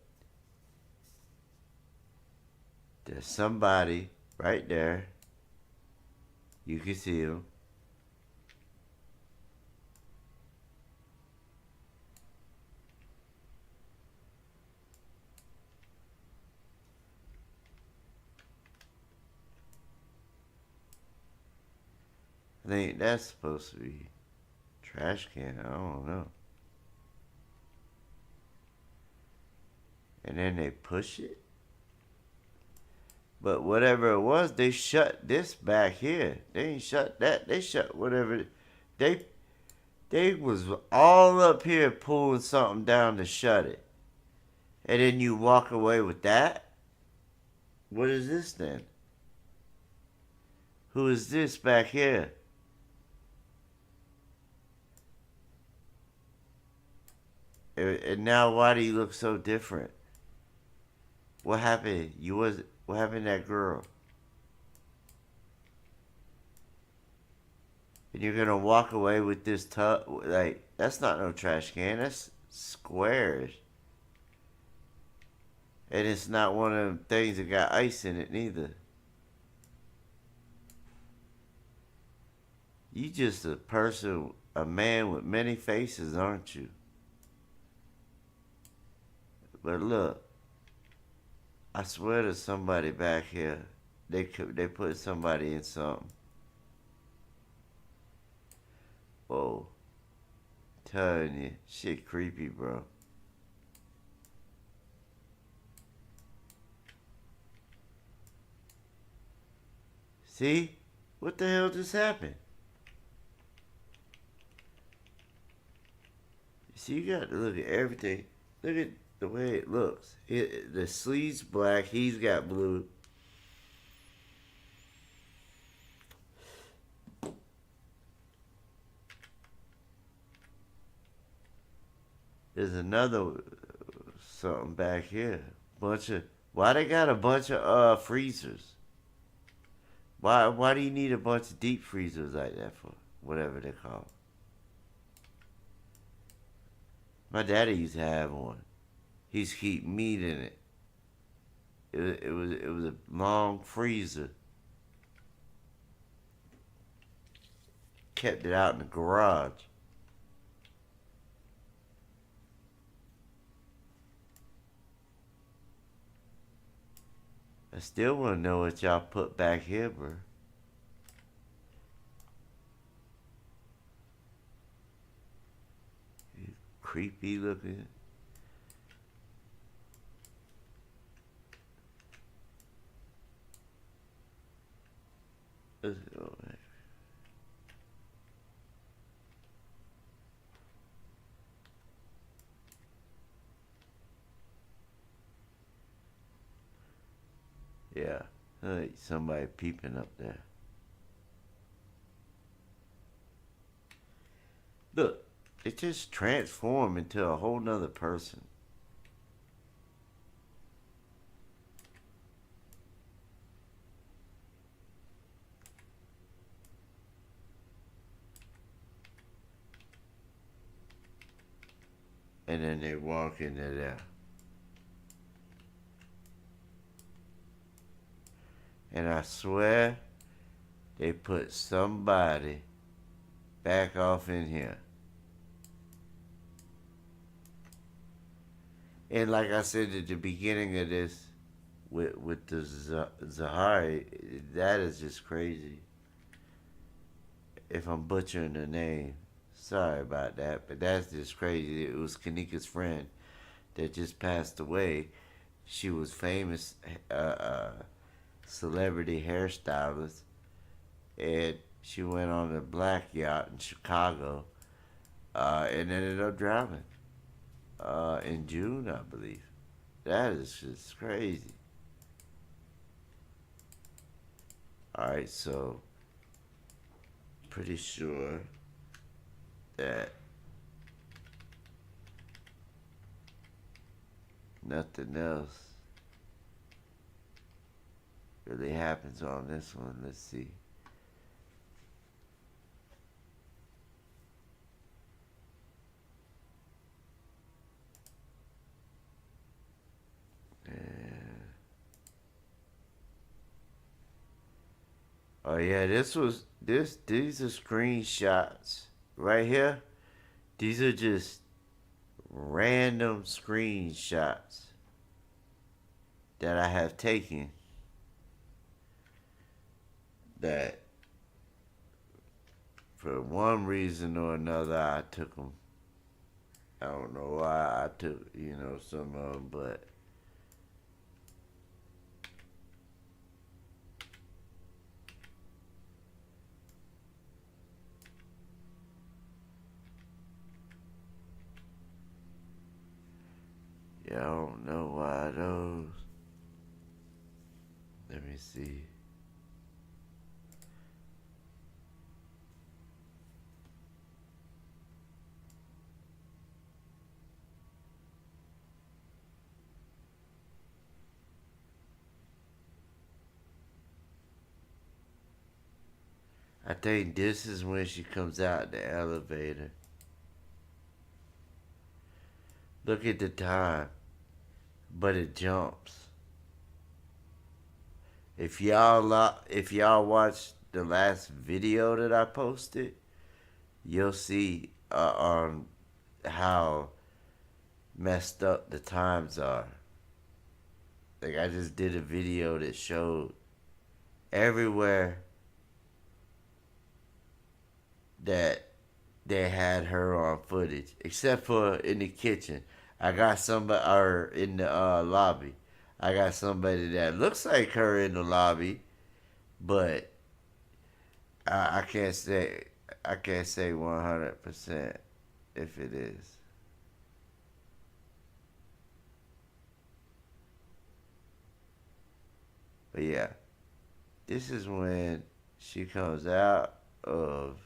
there's somebody right there. You can see him. I think that's supposed to be trash can. I don't know. And then they push it. But whatever it was, they shut this back here. They ain't shut that. They shut whatever. They they was all up here pulling something down to shut it. And then you walk away with that? What is this then? Who is this back here? And now why do you look so different? What happened? What happened to that girl? And you're gonna walk away with this tub? Like, that's not no trash can. That's squares. And it's not one of them things that got ice in it neither. You just a man with many faces, aren't you? But look, I swear there's somebody back here. They put somebody in something. Whoa. Telling you, shit creepy, bro. See? What the hell just happened? See, you got to look at everything. Look at the way it looks. The sleeve's black. He's got blue. There's another something back here. Bunch of why they got a bunch of freezers? Why do you need a bunch of deep freezers like that for? Whatever they're called. My daddy used to have one. He used to keep meat in it. It was a long freezer. Kept it out in the garage. I still want to know what y'all put back here, bro. Creepy looking. Let's go, man. Yeah, like somebody peeping up there. Look, it just transformed into a whole nother person. And then they walk into there. And I swear they put somebody back off in here. And like I said at the beginning of this, with the Zahrie, that is just crazy. If I'm butchering the name, sorry about that, but that's just crazy. It was Kenneka's friend that just passed away. She was famous celebrity hairstylist, and she went on a black yacht in Chicago and ended up drowning in June, I believe. That is just crazy. All right, so pretty sure that nothing else really happens on this one. Let's see. Oh yeah, these are screenshots right here. These are just random screenshots that I have taken that for one reason or another I took them. I don't know why I took, some of them, but yeah, I don't know why those. Let me see. I think this is when she comes out the elevator. Look at the time, but it jumps. If y'all watch the last video that I posted, you'll see on how messed up the times are. Like I just did a video that showed everywhere that they had her on footage, except for in the kitchen. I got somebody, or in the lobby. I got somebody that looks like her in the lobby, but I can't say. I can't say 100% if it is. But yeah, this is when she comes out of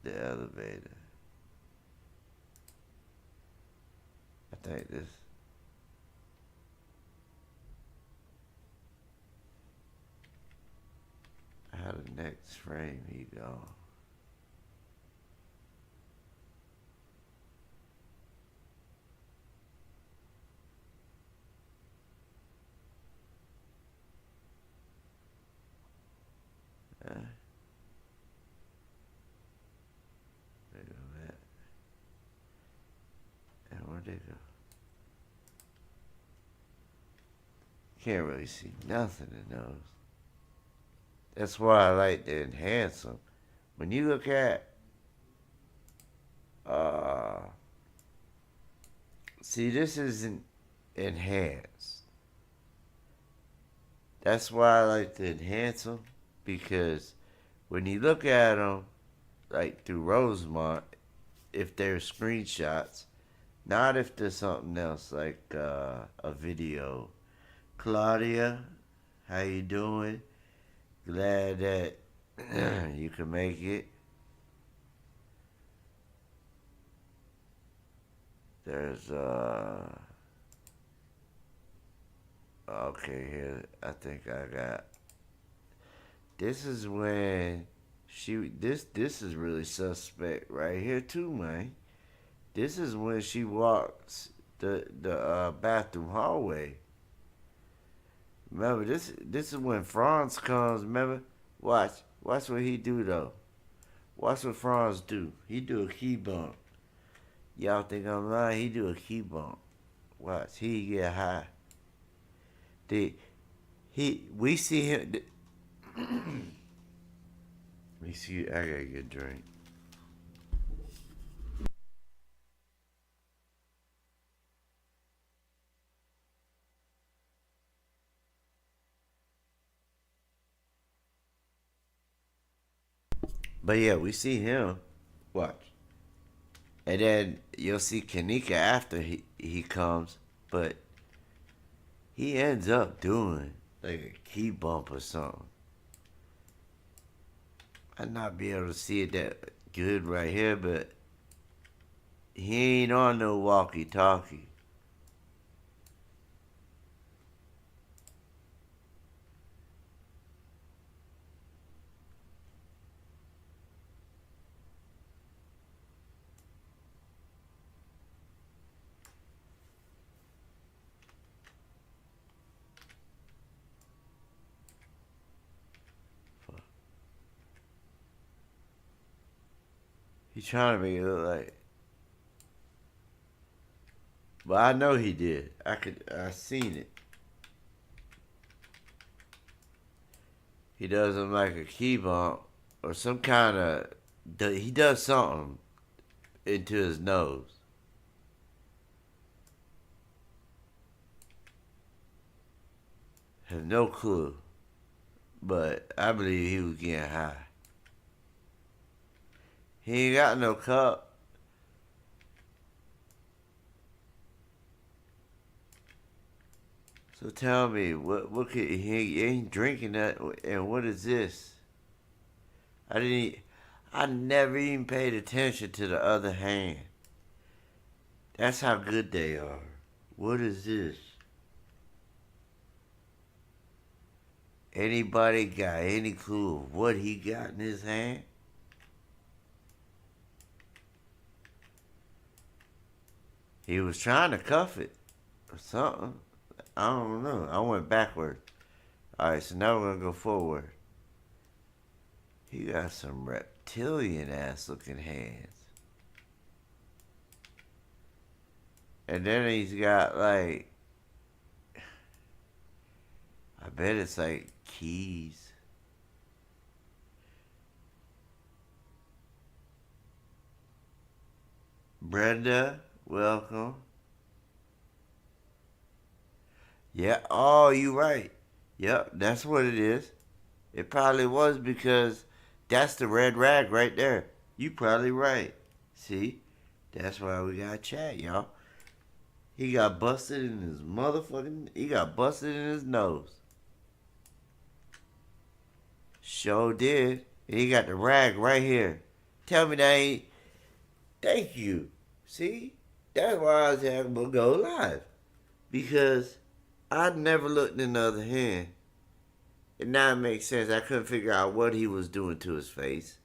the elevator. I think this. How the next frame he gone. Uh, Where they go at? And where they go? Can't really see nothing in those. That's why I like to enhance them. When you look at, uh, see, this isn't enhanced. That's why I like to enhance them because when you look at them, like through Rosemont, if they're screenshots, not if there's something else like a video. Claudia, how you doing? Glad that you can make it. There's okay here. I think I got. This is when she. This is really suspect right here too, man. This is when she walks the bathroom hallway. Remember this is when Franz comes. Remember, watch what he do though. Watch what Franz do. He do a key bump. Y'all think I'm lying? He do a key bump. Watch, he get high. The we see him. We see. I gotta get a drink. But yeah, we see him. Watch. And then you'll see Kenneka after he comes, but he ends up doing like a key bump or something. I'd not be able to see it that good right here, but he ain't on no walkie talkie. He trying to make it look like, but I know he did. I seen it. He does him like a key bump or some kind of. He does something into his nose. Have no clue, but I believe he was getting high. He ain't got no cup. So tell me, what could he ain't drinking that? And what is this? I didn't. I never even paid attention to the other hand. That's how good they are. What is this? Anybody got any clue of what he got in his hand? He was trying to cuff it or something. I don't know. I went backward. Alright, so now we're gonna go forward. He got some reptilian ass looking hands. And then he's got like, I bet it's like keys. Brenda, welcome. Yeah, oh, you right. Yep, that's what it is. It probably was because that's the red rag right there. You probably right. See? That's why we got chat, y'all. He got busted in his motherfucking. He got busted in his nose. Sure did. And he got the rag right here. Tell me that ain't. Thank you. See? That's why I was having to go live. Because I never looked in the other hand. And now it makes sense. I couldn't figure out what he was doing to his face.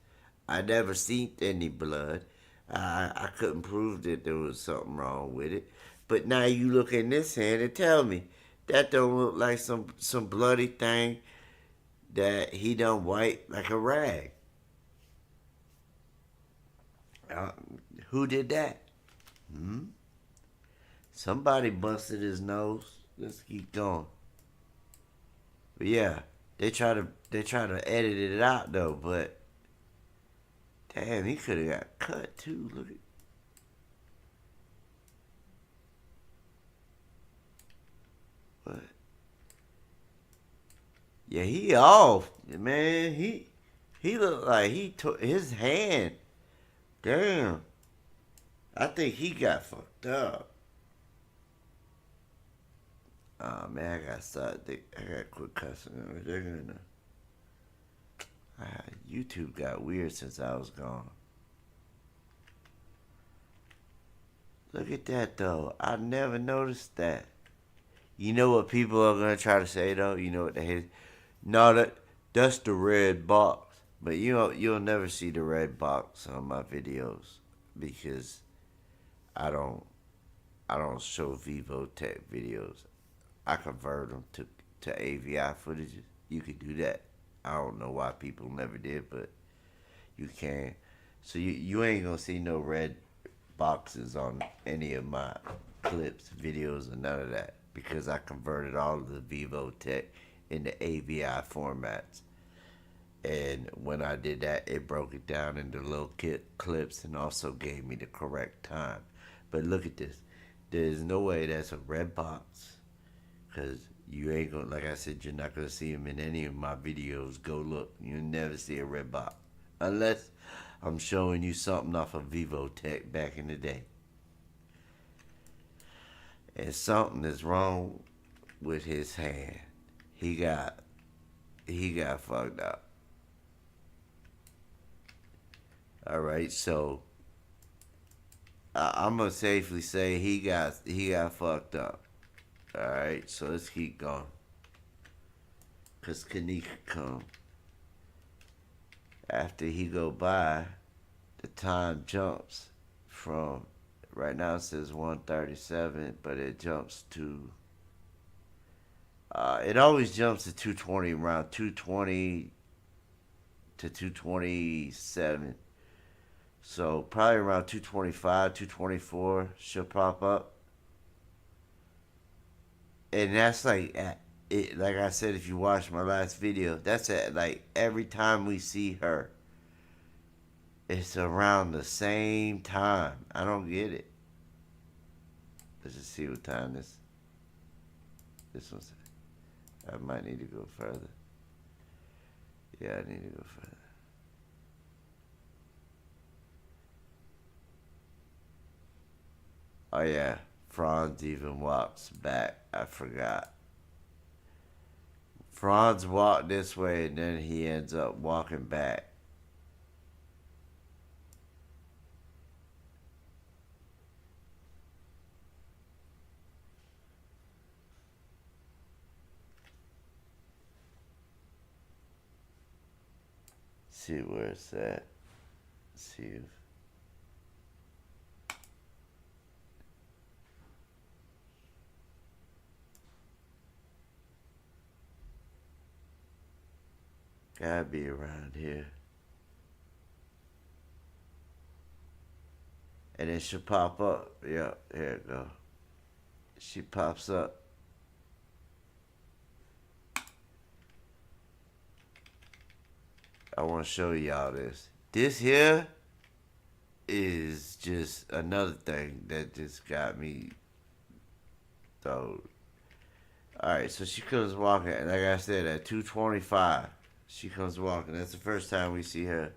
I never seen any blood. I couldn't prove that there was something wrong with it. But now you look in this hand and tell me that don't look like some bloody thing that he done wipe like a rag. Uh, who did that? Hmm? Somebody busted his nose. Let's keep going. But yeah, they try to edit it out though. But damn, he could have got cut too. Look at what. Yeah, he off, man. He looked like he took his hand. Damn, I think he got fucked up. Oh man, I got start. I got to quit cussing. They're gonna. YouTube got weird since I was gone. Look at that though. I never noticed that. You know what people are gonna try to say though? You know what they hate? No, that's the red box. But you'll never see the red box on my videos because I don't I don't show Vivo Tech videos. I convert them to AVI footage. You could do that. I don't know why people never did, but you can. So you ain't gonna see no red boxes on any of my clips, videos, or none of that because I converted all of the Vivo Tech into AVI formats. And when I did that, it broke it down into little clips and also gave me the correct time. But look at this. There's no way that's a red box because you ain't gonna, like I said, you're not gonna see them in any of my videos. Go look. You'll never see a red box unless I'm showing you something off of Vivo Tech back in the day. And something is wrong with his hand. He got he got fucked up. All right, so I'm gonna safely say he got fucked up. All right, so let's keep going. Cause Kenneka come after he go by, the time jumps from right now it says 137, but it jumps to it always jumps to 220 around 220 to 227. So probably around 225, 224 she'll pop up. And that's like it, like I said, if you watch my last video, that's at like every time we see her, it's around the same time. I don't get it. Let's just see what time this one's. I might need to go further. Yeah, I need to go further. Oh yeah, Franz even walks back. I forgot. Franz walked this way and then he ends up walking back. See where it's at. See if. Gotta be around here. And then she'll pop up. Yep, here it go. She pops up. I want to show y'all this. This here is just another thing that just got me so. Alright, so she comes walking, like I said, at 225. She comes walking. That's the first time we see her.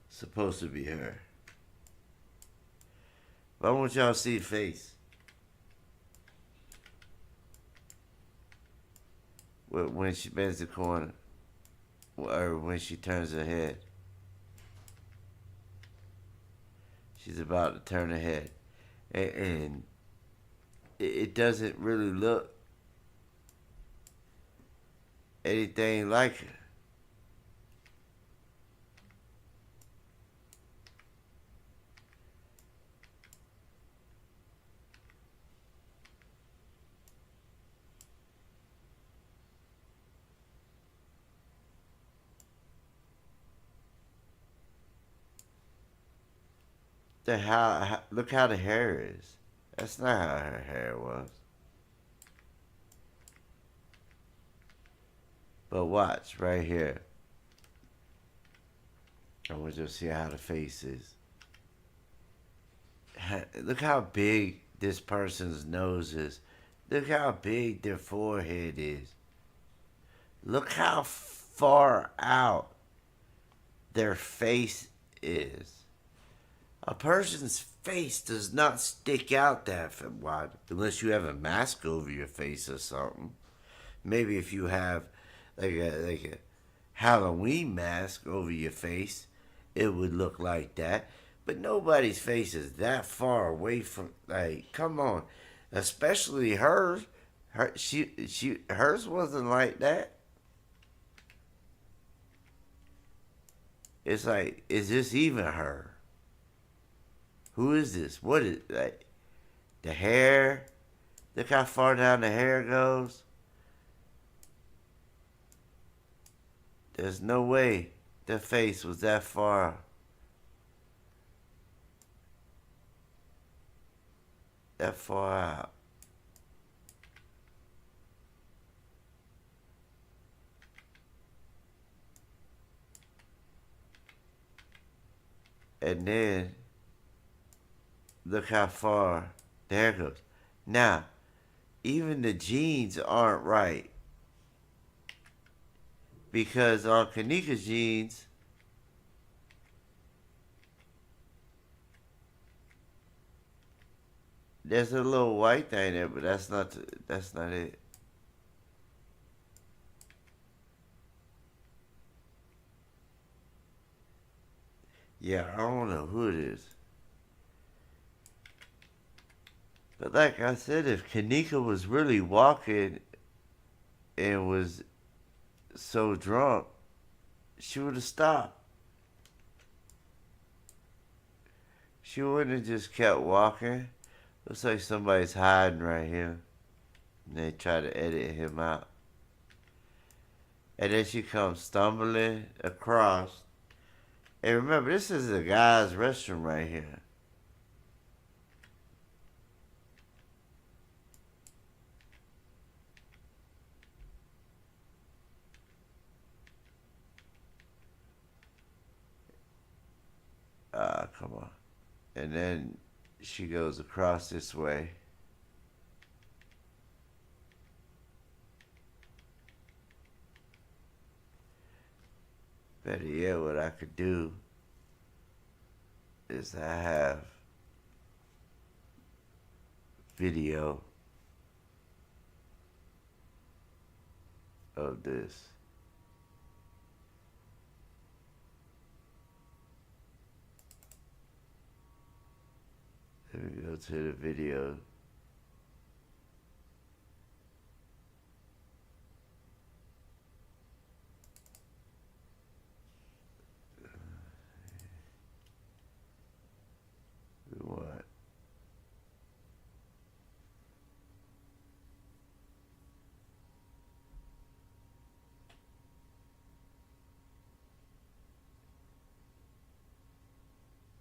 Supposed to be her. But I want y'all to see the face. When she bends the corner. Or when she turns her head. She's about to turn her head. And it doesn't really look anything like her. Look how the hair is. That's not how her hair was. But watch right here. I want you to see how the face is. Look how big this person's nose is. Look how big their forehead is. Look how far out their face is. A person's face does not stick out that wide unless you have a mask over your face or something. Maybe if you have like a Halloween mask over your face, it would look like that. But nobody's face is that far away from, like, come on. Especially hers. Hers wasn't like that. It's like, is this even her? Who is this? What is, like, the hair? Look how far down the hair goes. There's no way the face was that far out. And then look how far the hair goes. Now, even the jeans aren't right. Because on Kenneka's jeans, there's a little white thing there, but that's not it. Yeah, I don't know who it is. But like I said, if Kenneka was really walking and was so drunk, she would have stopped. She wouldn't have just kept walking. Looks like somebody's hiding right here. And they try to edit him out. And then she comes stumbling across. And remember, this is a guy's restroom right here. Come on. And then she goes across this way. Better yet, what I could do is I have video of this. Let me go to the video. What?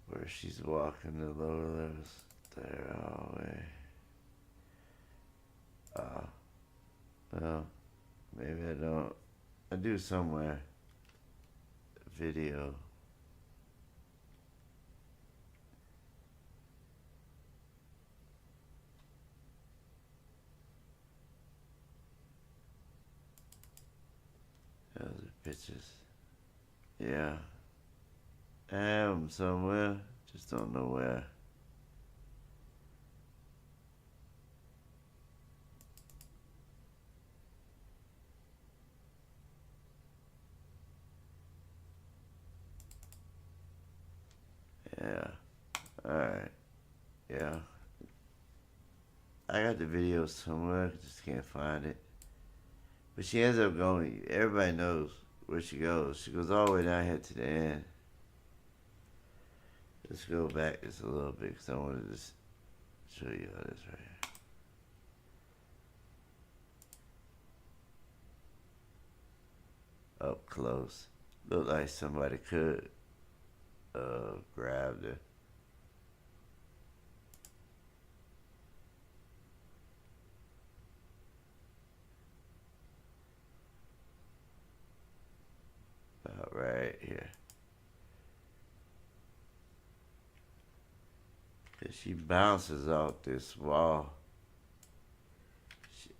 Where she's walking the lower levels. There, all the way. Well, maybe I don't. I do somewhere. Video. Those are pictures. Yeah. I have them somewhere. Just don't know where. Yeah. Alright. Yeah. I got the video somewhere. Just can't find it. But she ends up going. Everybody knows where she goes. She goes all the way down here to the end. Let's go back just a little bit because I wanted to just show you all this right here. Up close. Looked like somebody could grab her. About right here. Cause she bounces off this wall. She,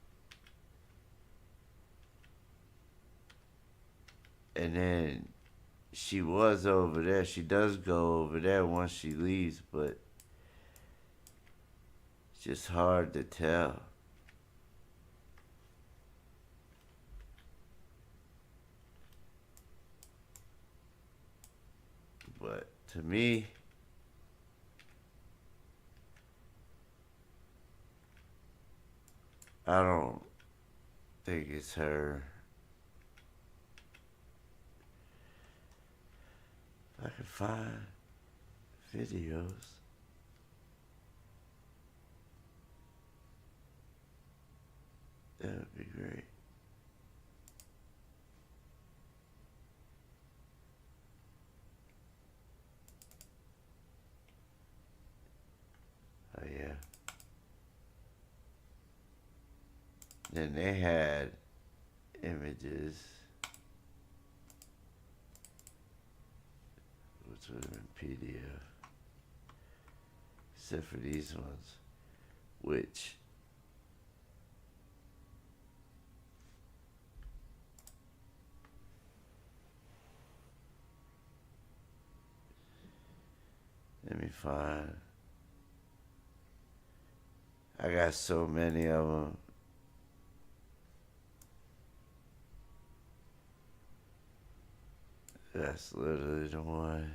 and then she was over there. She does go over there once she leaves, but it's just hard to tell. But to me, I don't think it's her. If I can find videos. That would be great. Oh yeah. Then they had images, which would have been PDF, except for these ones, which let me find. I got so many of them. That's literally the one.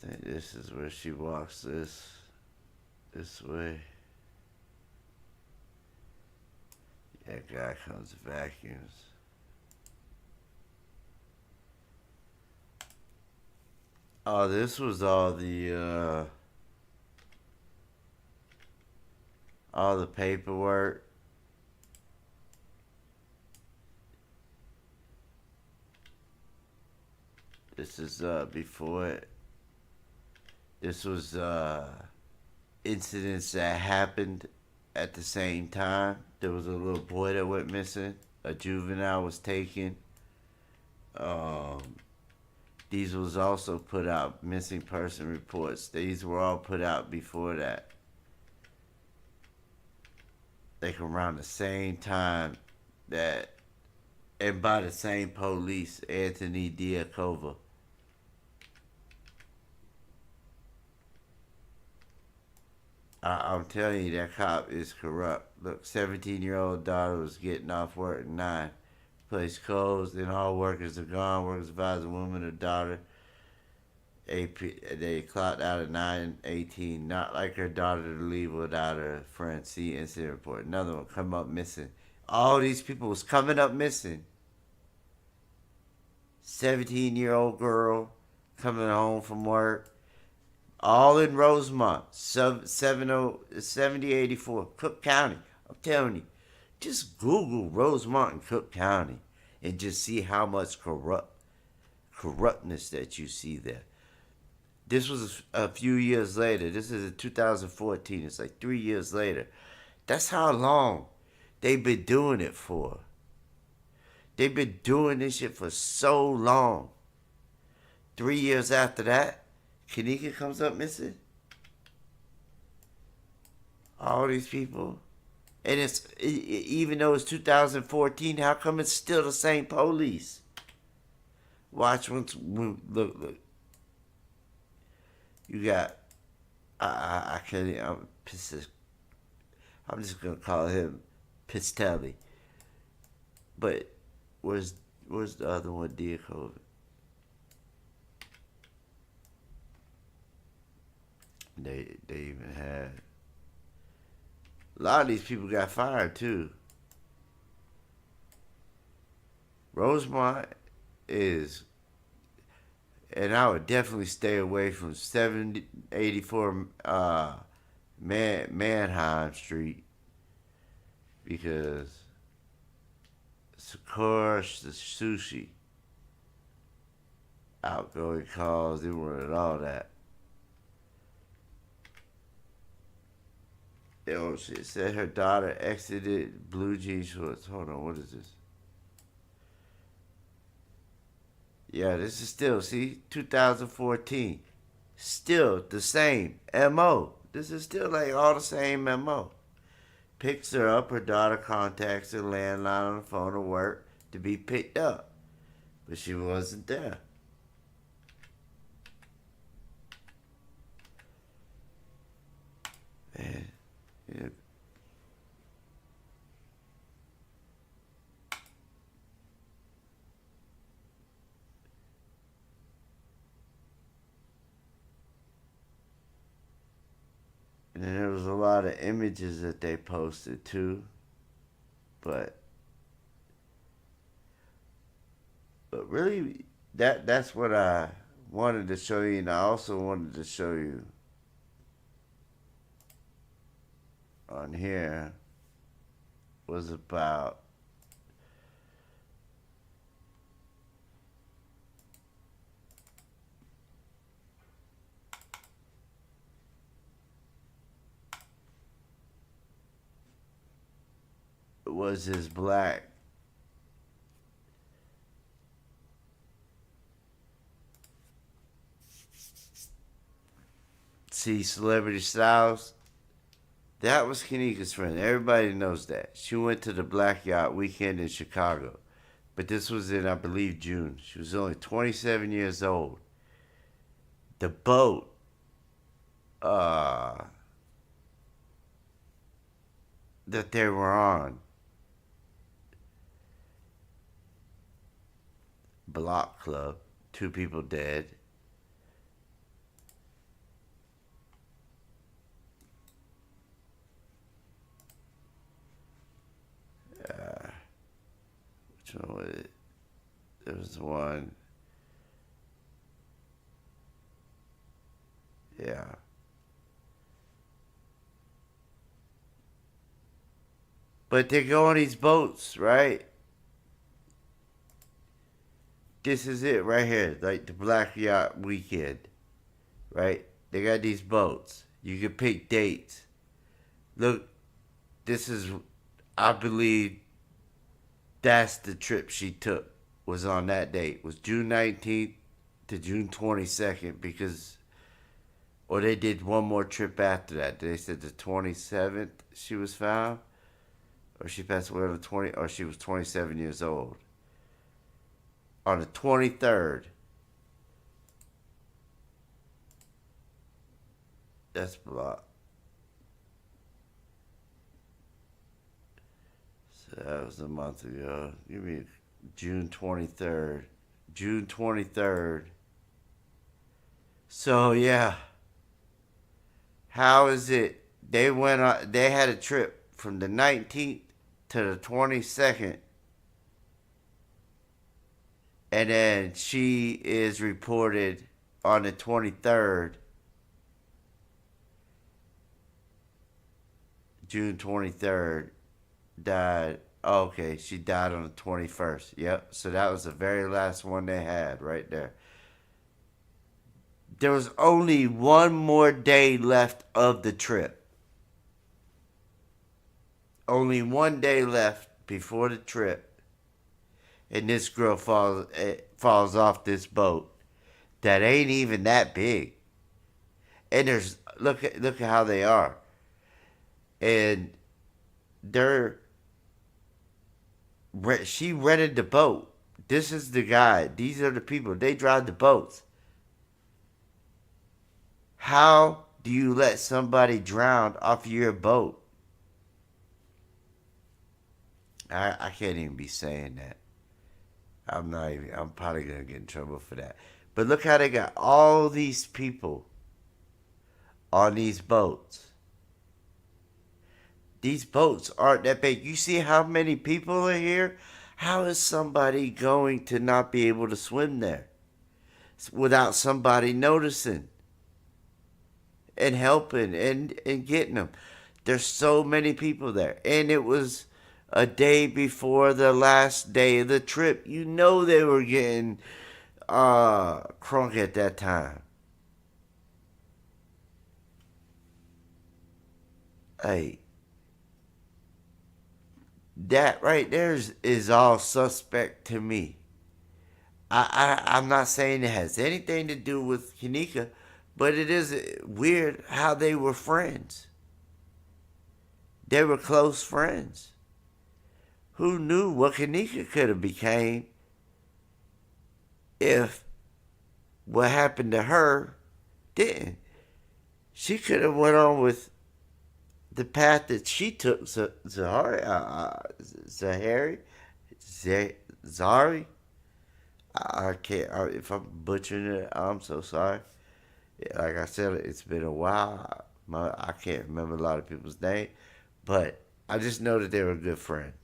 I think this is where she walks this way. That guy comes vacuums. Oh, this was all the paperwork. This is before it. This was incidents that happened at the same time. There was a little boy that went missing. A juvenile was taken. Um, these was also put out missing person reports. These were all put out before that. Like around the same time that, and by the same police, Anthony Diakova. I'm telling you, that cop is corrupt. Look, 17-year-old daughter was getting off work at 9. Place closed, and all workers are gone. Workers advise a woman or daughter. They clocked out at 9:18. Not like her daughter to leave without her friend. See incident report. Another one come up missing. All these people was coming up missing. 17-year-old girl coming home from work. All in Rosemont, 7084, Cook County. I'm telling you, just Google Rosemont and Cook County and just see how much corruptness that you see there. This was a few years later. This is in 2014. It's like 3 years later. That's how long they've been doing it for. They've been doing this shit for so long. 3 years after that, Kenneka comes up missing. All these people. And even though it's 2014, how come it's still the same police? Watch look. You got I can't. I'm just gonna call him Pistelli. But where's the other one? Diakovic. They even had a lot of these people got fired too. Rosemont is, and I would definitely stay away from 784 Mannheim Street because Sakura the sushi, outgoing calls, they wanted all that. Oh shit! Said her daughter exited blue jeans shorts. Hold on, what is this? Yeah, this is still, see, 2014. Still the same MO. This is still like all the same MO. Picks her up, her daughter contacts her landline on the phone to work to be picked up. But she wasn't there. Man, yeah. And then there was a lot of images that they posted too. But really that's what I wanted to show you, and I also wanted to show you on here was about was his black see Celebrity Styles. That was Kenneka's friend. Everybody knows that. She went to the Black Yacht Weekend in Chicago. But this was in, I believe, June. She was only 27 years old. The boat, uh, that they were on, Block Club, 2 people dead. Which one was it? There was one. Yeah. But they go on these boats, right? This is it right here, like the Black Yacht Weekend, right? They got these boats. You can pick dates. Look, this is, I believe, that's the trip she took. Was on that date. Was June 19th to June 22nd because, or they did one more trip after that. They said the 27th she was found, or she passed away on the 20, or she was 27 years old. On the 23rd, that's blocked. So that was a month ago. Give me June 23rd. June 23rd. So yeah, how is it? They went on. They had a trip from the 19th to the 22nd, and then she is reported on the 23rd, June 23rd, died. Oh, okay, she died on the 21st. Yep. So that was the very last one they had right there. There was only one more day left of the trip. Only one day left before the trip, and this girl falls off this boat that ain't even that big. And there's look at how they are, and they're she rented the boat. This is the guy. These are the people. They drive the boats. How do you let somebody drown off your boat? I can't even be saying that. I'm not even. I'm probably gonna get in trouble for that. But look how they got all these people on these boats. These boats aren't that big. You see how many people are here? How is somebody going to not be able to swim there without somebody noticing and helping and getting them? There's so many people there. And it was a day before the last day of the trip. You know they were getting crunk at that time. Hey, that right there is all suspect to me. I'm not saying it has anything to do with Kenneka, but it is weird how they were friends. They were close friends. Who knew what Kenneka could have became if what happened to her didn't? She could have went on with the path that she took. Zahrie. I can't. If I'm butchering it, I'm so sorry. Like I said, it's been a while. I can't remember a lot of people's names, but I just know that they were good friends.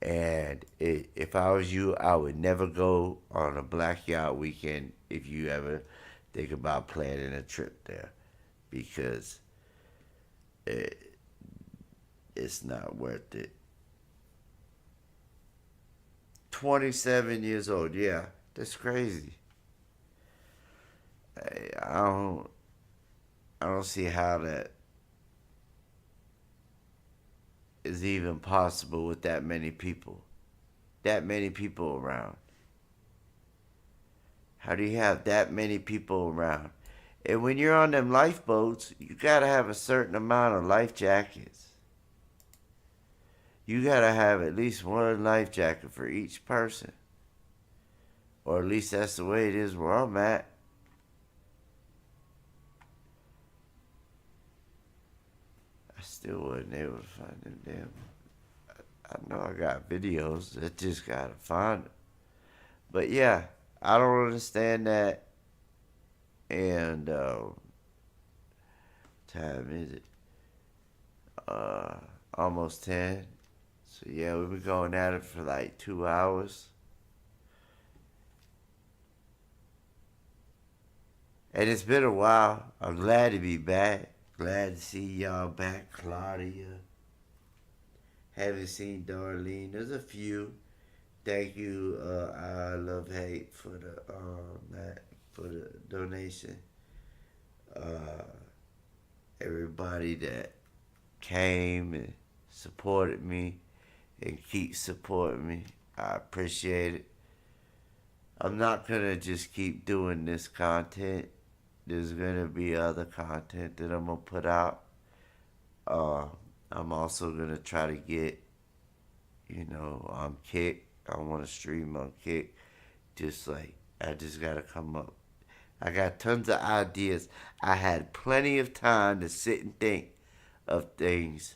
And if I was you, I would never go on a black yacht weekend if you ever think about planning a trip there, because it, it's not worth it. 27 years old, yeah, that's crazy. I don't see how that is even possible with that many people. That many people around. How do you have that many people around? And when you're on them lifeboats, you gotta have a certain amount of life jackets. You gotta have at least one life jacket for each person. Or at least that's the way it is where I'm at. I still wasn't able to find them damn. I know I got videos. I just gotta find them. But yeah, I don't understand that. And time is it? Almost 10. So yeah, we've been going at it for like 2 hours. And it's been a while. I'm glad to be back. Glad to see y'all back. Claudia. Haven't seen Darlene. There's a few. Thank you, I love hate for the that for the donation. Uh, Everybody that came and supported me and keep supporting me, I appreciate it. I'm not gonna just keep doing this content. There's gonna be other content that I'm gonna put out. Uh, I'm also gonna try to get, Kick. I want to stream on Kick. Just like I just gotta come up. I got tons of ideas. I had plenty of time to sit and think of things,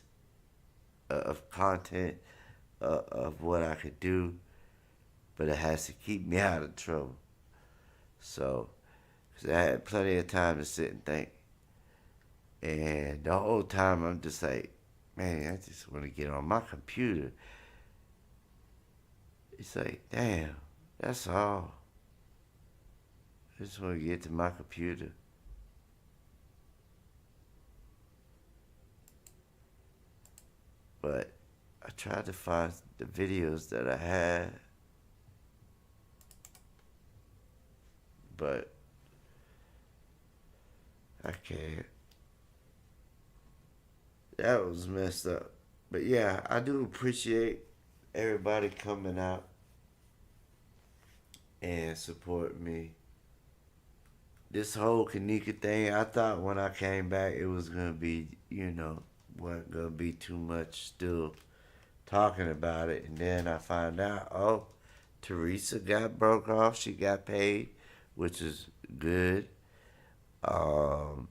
of content, of what I could do, but it has to keep me out of trouble. So, cause I had plenty of time to sit and think, and the whole time I'm just like, man, I just want to get on my computer. It's like, damn, that's all. I just want to get to my computer. But I tried to find the videos that I had, but I can't. That was messed up. But yeah, I do appreciate everybody coming out and support me. this whole Kenneka thing, I thought when I came back it was gonna be, wasn't gonna be too much still talking about it, and then I find out, oh, Teresa got broke off. She got paid, which is good. Um,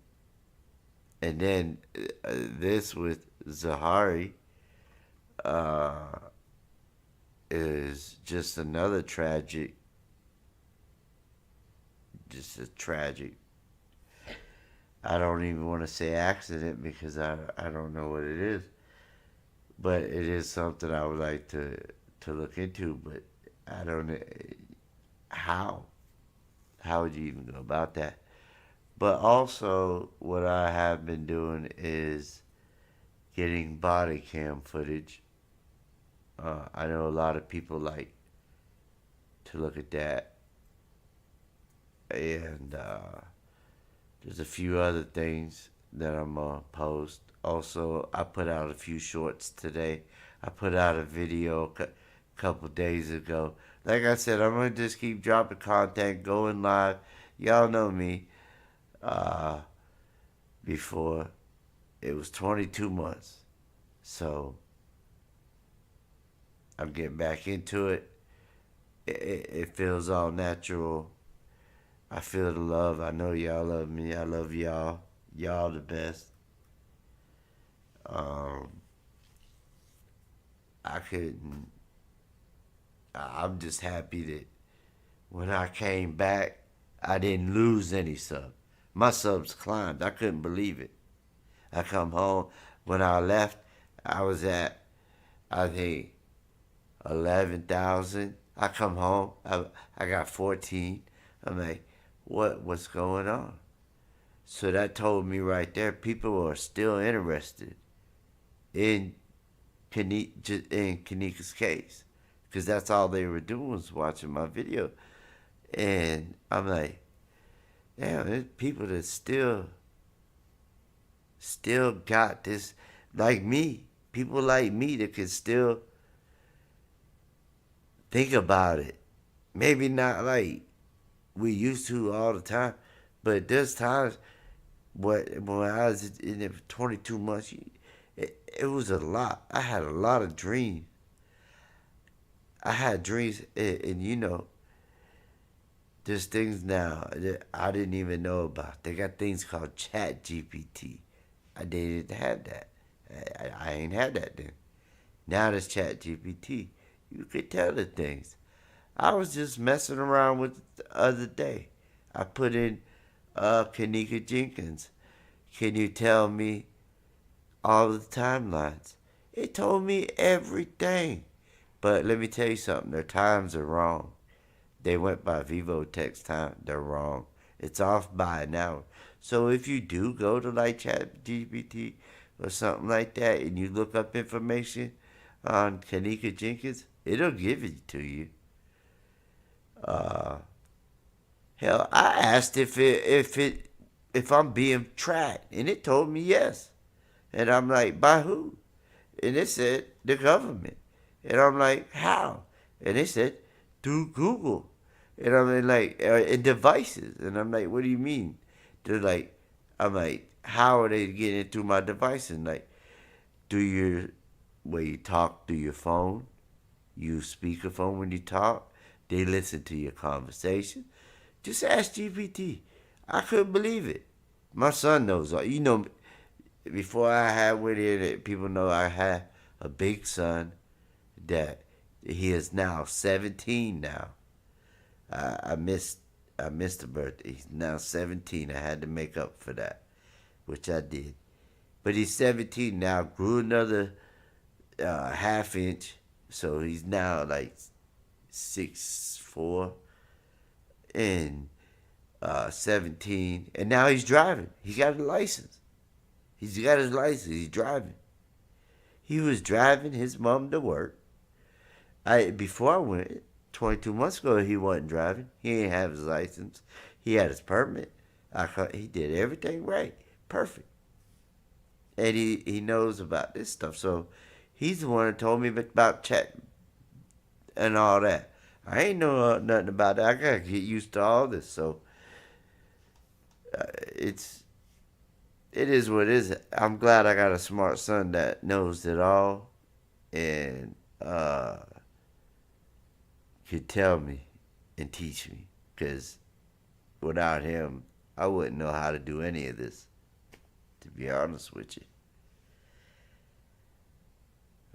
and then this with Zahrie uh, is just another tragic, just a tragic. I don't even want to say accident because I don't know what it is, but it is something I would like to look into. But I don't know how. How would you even go about that? But also, what I have been doing is getting body cam footage. I know a lot of people like to look at that, and there's a few other things that I'm gonna post. Also, I put out a few shorts today. I put out a video a couple days ago. Like I said, I'm gonna just keep dropping content, going live. Y'all know me. Uh, Before it was 22 months, so I'm getting back into it. It feels all natural. I feel the love. I know y'all love me. I love y'all. Y'all the best. Um, I couldn't. I'm just happy that when I came back, I didn't lose any subs. My subs climbed. I couldn't believe it. I come home. When I left, I was at, I think, 11,000. I come home. I got 14. I'm like, what's going on? So that told me right there, people are still interested in Kenneka's case, because that's all they were doing was watching my video. And I'm like, damn, there's people that still got this, like me. People like me that can still think about it. Maybe not like we used to all the time, but there's times when I was in it for 22 months, it was a lot. I had a lot of dreams. I had dreams, and there's things now that I didn't even know about. They got things called Chat GPT. I didn't have that. I ain't had that then. Now there's Chat GPT. You could tell the things. I was just messing around with it the other day. I put in Kenneka Jenkins. Can you tell me all the timelines? It told me everything. But let me tell you something. Their times are wrong. They went by Vivo text time. They're wrong. It's off by an hour. So if you do go to like ChatGPT or something like that and you look up information on Kenneka Jenkins, it'll give it to you. Uh, Hell, I asked if I'm being tracked, and it told me yes. And I'm like, by who? And it said the government. And I'm like, how? And it said through Google. And I'm like, and devices. And I'm like, what do you mean? They're like, I'm like, how are they getting it through my devices? And like, do your where you talk through your phone, use speakerphone when you talk. They listen to your conversation. Just ask GPT. I couldn't believe it. My son knows all. Before I had went in, people know I had a big son that he is now 17 now. I missed the birthday. He's now 17. I had to make up for that, which I did. But he's 17 now. Grew another half inch, so he's now like 6'4" and 17, and now he's driving. He got a license. He's got his license. He's driving. He was driving his mom to work. Before I went 22 months ago, he wasn't driving. He didn't have his license. He had his permit. He did everything right, perfect, and he knows about this stuff. So he's the one that told me about chat and all that. I ain't know nothing about that. I gotta get used to all this. So it is what it is. I'm glad I got a smart son that knows it all and could tell me and teach me. Because without him, I wouldn't know how to do any of this. To be honest with you,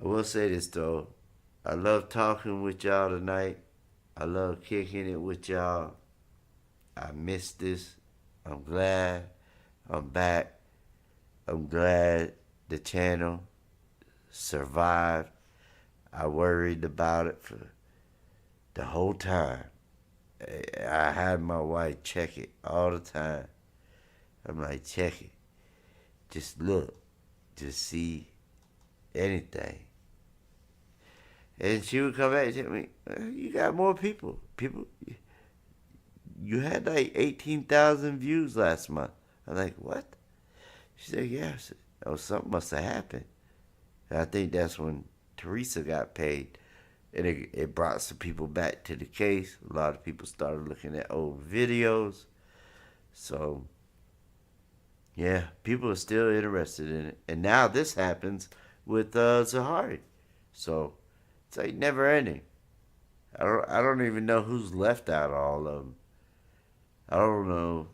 I will say this though. I love talking with y'all tonight. I love kicking it with y'all. I missed this. I'm glad I'm back. I'm glad the channel survived. I worried about it for the whole time. I had my wife check it all the time. I'm like, check it. Just look. Just see anything. And she would come back and tell me, you got more people. You had like 18,000 views last month. I'm like, what? She said, yeah. I said, oh, something must have happened. And I think that's when Teresa got paid. And it brought some people back to the case. A lot of people started looking at old videos. So, yeah, people are still interested in it. And now this happens with Zahrie. So, it's like never ending. I don't even know who's left out of all of them. I don't know.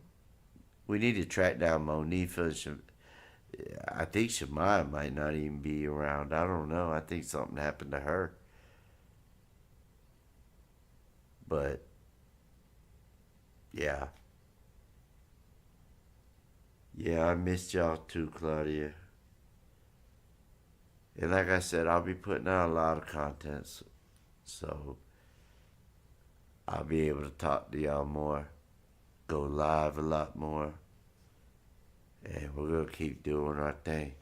We need to track down Monifa. I think Shemaya might not even be around. I don't know. I think something happened to her. But yeah. Yeah, I missed y'all too, Claudia. And like I said, I'll be putting out a lot of content. So I'll be able to talk to y'all more. Go live a lot more. And we're going to keep doing our thing.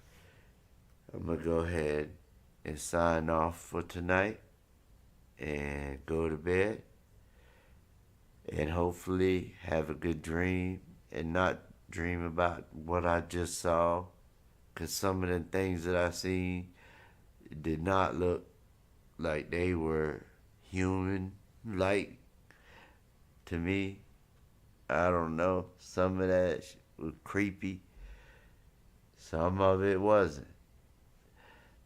I'm going to go ahead and sign off for tonight and go to bed. And hopefully have a good dream and not dream about what I just saw. Because some of the things that I seen did not look like they were human like to me. I don't know. Some of that was creepy. Some of it wasn't.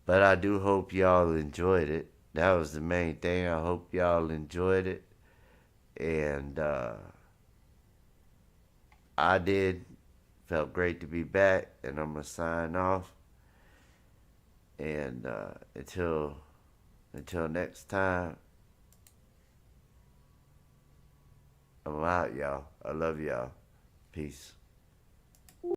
But I do hope y'all enjoyed it. That was the main thing. I hope y'all enjoyed it. And I did. Felt great to be back. And I'm going to sign off. And until next time, I'm out, y'all. I love y'all. Peace.